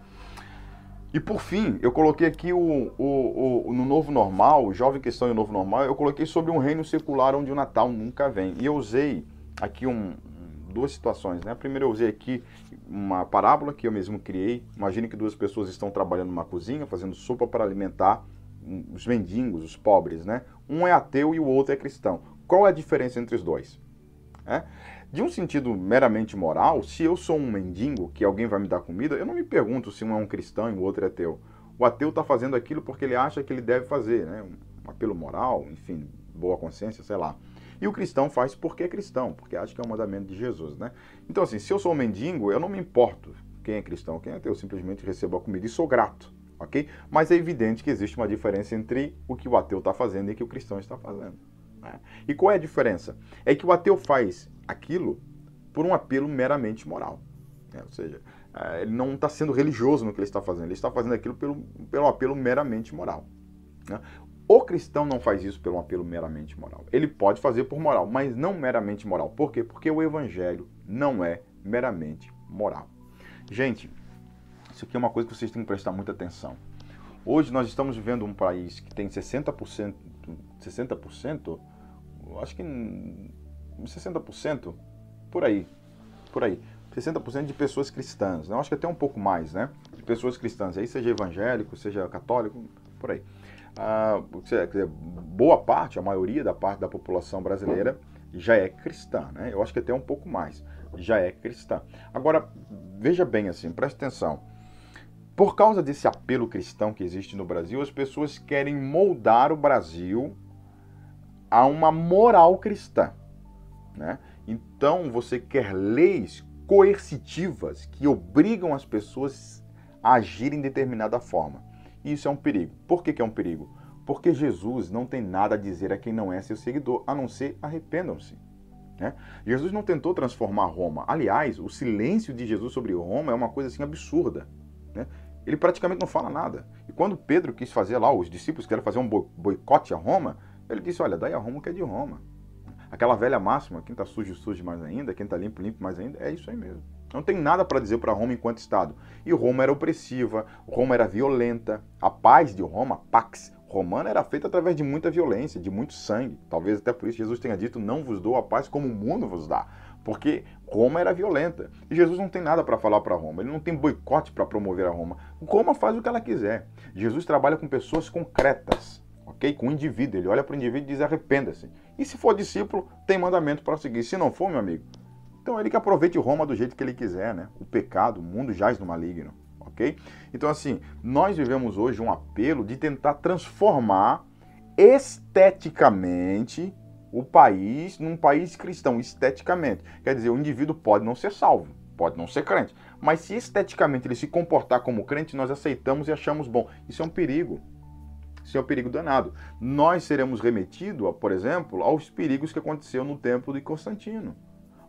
E por fim, eu coloquei aqui no Novo Normal, o Jovem Cristão e o Novo Normal, eu coloquei sobre um reino secular onde o Natal nunca vem. E eu usei aqui duas situações, né? Primeiro eu usei aqui uma parábola que eu mesmo criei. Imagine que duas pessoas estão trabalhando numa cozinha, fazendo sopa para alimentar os mendigos, os pobres, né? Um é ateu e o outro é cristão. Qual é a diferença entre os dois? De um sentido meramente moral, se eu sou um mendigo, que alguém vai me dar comida, eu não me pergunto se um é um cristão e o outro é ateu. O ateu está fazendo aquilo porque ele acha que ele deve fazer, né? Um apelo moral, enfim, boa consciência, sei lá. E o cristão faz porque é cristão, porque acha que é um mandamento de Jesus, né? Então, assim, se eu sou um mendigo, eu não me importo quem é cristão, quem é ateu, eu simplesmente recebo a comida e sou grato, ok? Mas é evidente que existe uma diferença entre o que o ateu está fazendo e o que o cristão está fazendo. Né? E qual é a diferença? É que o ateu faz aquilo por um apelo meramente moral. Né? Ou seja, ele não está sendo religioso no que ele está fazendo, ele está fazendo aquilo pelo apelo meramente moral. Né? O cristão não faz isso pelo apelo meramente moral. Ele pode fazer por moral, mas não meramente moral. Por quê? Porque o Evangelho não é meramente moral. Gente, isso aqui é uma coisa que vocês têm que prestar muita atenção. Hoje nós estamos vivendo um país que tem 60%, acho que 60%, por aí, 60% de pessoas cristãs, eu acho que até um pouco mais, né, de pessoas cristãs, aí seja evangélico, seja católico, por aí. Boa parte, a maioria da parte da população brasileira já é cristã, né, eu acho que até um pouco mais, já é cristã. Agora, veja bem assim, preste atenção, por causa desse apelo cristão que existe no Brasil, as pessoas querem moldar o Brasil a uma moral cristã. Né? Então você quer leis coercitivas que obrigam as pessoas a agirem de determinada forma. E isso é um perigo. Por que é um perigo? Porque Jesus não tem nada a dizer a quem não é seu seguidor, a não ser arrependam-se. Né? Jesus não tentou transformar Roma. Aliás, o silêncio de Jesus sobre Roma é uma coisa assim absurda. Né? Ele praticamente não fala nada. E quando Pedro quis fazer lá, os discípulos querem fazer um boicote a Roma, ele disse, olha, daí a Roma que é de Roma. Aquela velha máxima, quem está sujo, suje mais ainda, quem está limpo, limpo mais ainda, é isso aí mesmo. Não tem nada para dizer para Roma enquanto Estado. E Roma era opressiva, Roma era violenta. A paz de Roma, Pax Romana, era feita através de muita violência, de muito sangue. Talvez até por isso Jesus tenha dito, não vos dou a paz como o mundo vos dá. Porque Roma era violenta. E Jesus não tem nada para falar para Roma. Ele não tem boicote para promover a Roma. Roma faz o que ela quiser. Jesus trabalha com pessoas concretas. Okay? Com o indivíduo, ele olha para o indivíduo e diz arrependa-se. E se for discípulo, tem mandamento para seguir. Se não for, meu amigo, então ele que aproveite Roma do jeito que ele quiser, né? O pecado, o mundo jaz no maligno, ok? Então assim, nós vivemos hoje um apelo de tentar transformar esteticamente o país num país cristão, esteticamente. Quer dizer, o indivíduo pode não ser salvo, pode não ser crente, mas se esteticamente ele se comportar como crente, nós aceitamos e achamos bom. Isso é um perigo. Isso é um perigo danado. Nós seremos remetidos, por exemplo, aos perigos que aconteceu no templo de Constantino,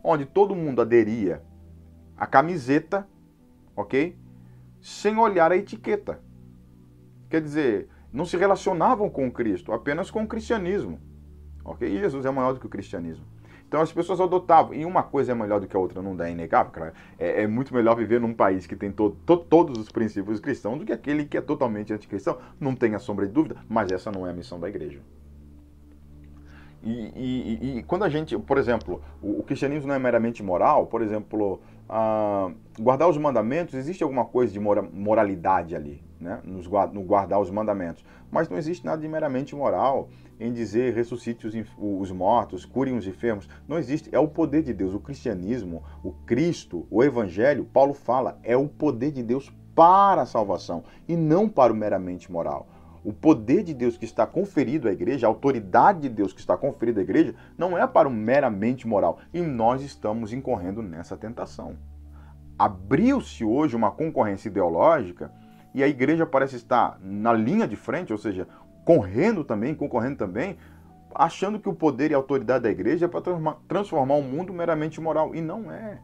onde todo mundo aderia à camiseta, ok? Sem olhar a etiqueta. Quer dizer, não se relacionavam com Cristo, apenas com o cristianismo, ok? E Jesus é maior do que o cristianismo. Então as pessoas adotavam, e uma coisa é melhor do que a outra, não dá, é inegável, cara. É muito melhor viver num país que tem todos os princípios cristãos do que aquele que é totalmente anticristão, não tenha sombra de dúvida, mas essa não é a missão da igreja. E quando a gente, por exemplo, o cristianismo não é meramente moral, por exemplo, guardar os mandamentos, existe alguma coisa de moralidade ali, né? No guardar os mandamentos. Mas não existe nada de meramente moral em dizer ressuscite os mortos, curem os enfermos. Não existe. É o poder de Deus. O cristianismo, o Cristo, o Evangelho, Paulo fala, é o poder de Deus para a salvação e não para o meramente moral. O poder de Deus que está conferido à igreja, a autoridade de Deus que está conferida à igreja, não é para o meramente moral. E nós estamos incorrendo nessa tentação. Abriu-se hoje uma concorrência ideológica e a igreja parece estar na linha de frente, ou seja, concorrendo também, achando que o poder e a autoridade da igreja é para transformar o mundo meramente moral. E não é.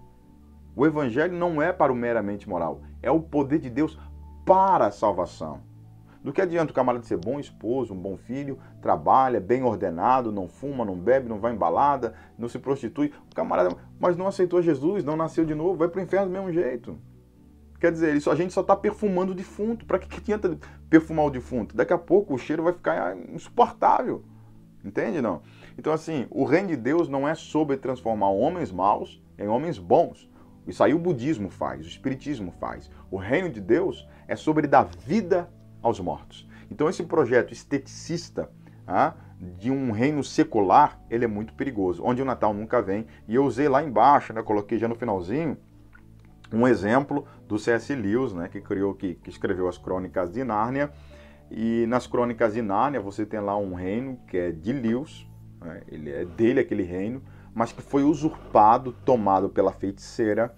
O evangelho não é para o meramente moral. É o poder de Deus para a salvação. Do que adianta o camarada ser bom esposo, um bom filho, trabalha, bem ordenado, não fuma, não bebe, não vai em balada, não se prostitui. O camarada, mas não aceitou Jesus, não nasceu de novo, vai para o inferno do mesmo jeito. Quer dizer, a gente só está perfumando o defunto. Para que adianta perfumar o defunto? Daqui a pouco o cheiro vai ficar insuportável. Entende, não? Então, assim, o reino de Deus não é sobre transformar homens maus em homens bons. Isso aí o budismo faz, o espiritismo faz. O reino de Deus é sobre dar vida aos mortos. Então esse projeto esteticista de um reino secular, ele é muito perigoso, onde o Natal nunca vem. E eu usei lá embaixo, né, coloquei já no finalzinho, um exemplo do C.S. Lewis, né, que escreveu as Crônicas de Nárnia. E nas Crônicas de Nárnia você tem lá um reino que é de Lewis, né, ele é dele aquele reino, mas que foi usurpado, tomado pela feiticeira,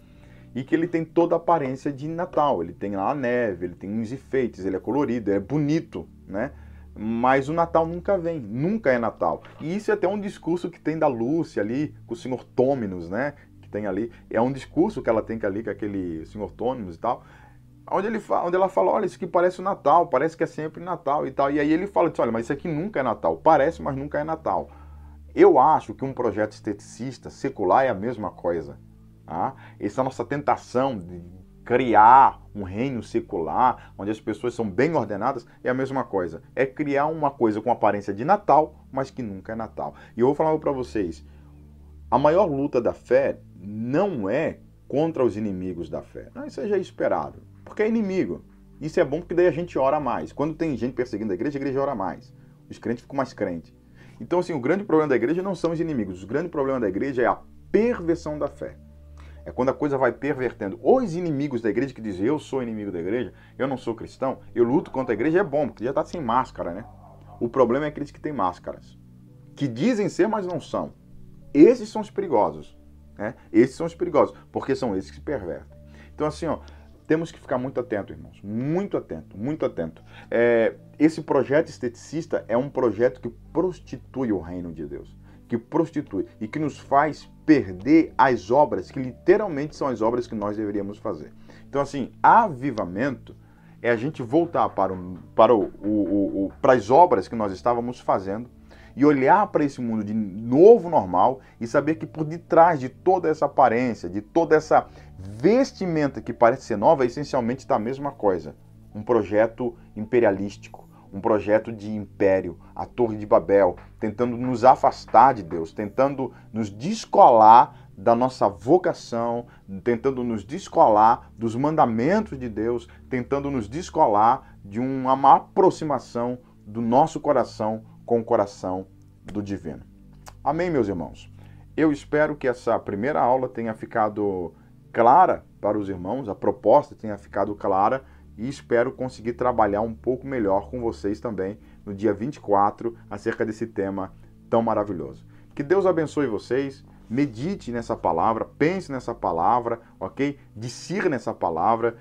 e que ele tem toda a aparência de Natal. Ele tem lá a neve, ele tem uns enfeites, ele é colorido, é bonito, né? Mas o Natal nunca vem, nunca é Natal. E isso é até um discurso que tem da Lúcia ali, com o Sr. Tôminus, né? Que tem ali, é um discurso que ela tem ali com aquele Sr. Tôminus e tal, onde ela fala, olha, isso aqui parece o Natal, parece que é sempre Natal e tal. E aí ele fala, olha, mas isso aqui nunca é Natal. Parece, mas nunca é Natal. Eu acho que um projeto esteticista, secular, é a mesma coisa. Essa é a nossa tentação de criar um reino secular, onde as pessoas são bem ordenadas, é a mesma coisa. É criar uma coisa com aparência de Natal, mas que nunca é Natal. E eu vou falar para vocês, a maior luta da fé não é contra os inimigos da fé. Não, isso já é esperado, porque é inimigo. Isso é bom porque daí a gente ora mais. Quando tem gente perseguindo a igreja ora mais. Os crentes ficam mais crentes. Então, assim, o grande problema da igreja não são os inimigos. O grande problema da igreja é a perversão da fé. É quando a coisa vai pervertendo. Os inimigos da igreja que dizem, eu sou inimigo da igreja, eu não sou cristão, eu luto contra a igreja, é bom, porque já está sem máscara, né? O problema é aqueles que têm máscaras. Que dizem ser, mas não são. Esses são os perigosos. Né? Esses são os perigosos, porque são esses que se pervertem. Então, assim, ó, temos que ficar muito atento, irmãos. Muito atento, muito atento. Esse projeto esteticista é um projeto que prostitui o reino de Deus. Que prostitui e que nos faz perder as obras, que literalmente são as obras que nós deveríamos fazer. Então, assim, avivamento é a gente voltar para as obras que nós estávamos fazendo e olhar para esse mundo de novo normal e saber que por detrás de toda essa aparência, de toda essa vestimenta que parece ser nova, essencialmente está a mesma coisa. Um projeto imperialístico. Um projeto de império, a Torre de Babel, tentando nos afastar de Deus, tentando nos descolar da nossa vocação, tentando nos descolar dos mandamentos de Deus, tentando nos descolar de uma aproximação do nosso coração com o coração do divino. Amém, meus irmãos? Eu espero que essa primeira aula tenha ficado clara para os irmãos, a proposta tenha ficado clara, e espero conseguir trabalhar um pouco melhor com vocês também no dia 24 acerca desse tema tão maravilhoso. Que Deus abençoe vocês, medite nessa palavra, pense nessa palavra, ok? Discirna nessa palavra,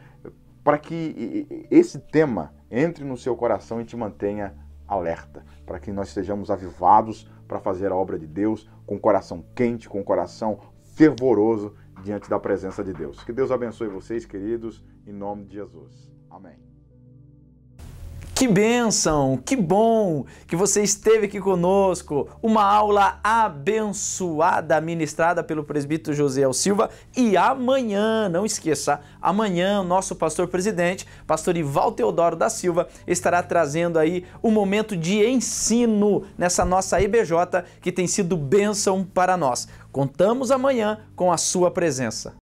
para que esse tema entre no seu coração e te mantenha alerta, para que nós sejamos avivados para fazer a obra de Deus com o coração quente, com o coração fervoroso diante da presença de Deus. Que Deus abençoe vocês, queridos, em nome de Jesus. Amém. Que bênção, que bom que você esteve aqui conosco. Uma aula abençoada, ministrada pelo presbítero Josiel Silva. E amanhã, não esqueça, amanhã o nosso pastor presidente, pastor Ival Teodoro da Silva, estará trazendo aí um momento de ensino nessa nossa IBJ que tem sido bênção para nós. Contamos amanhã com a sua presença.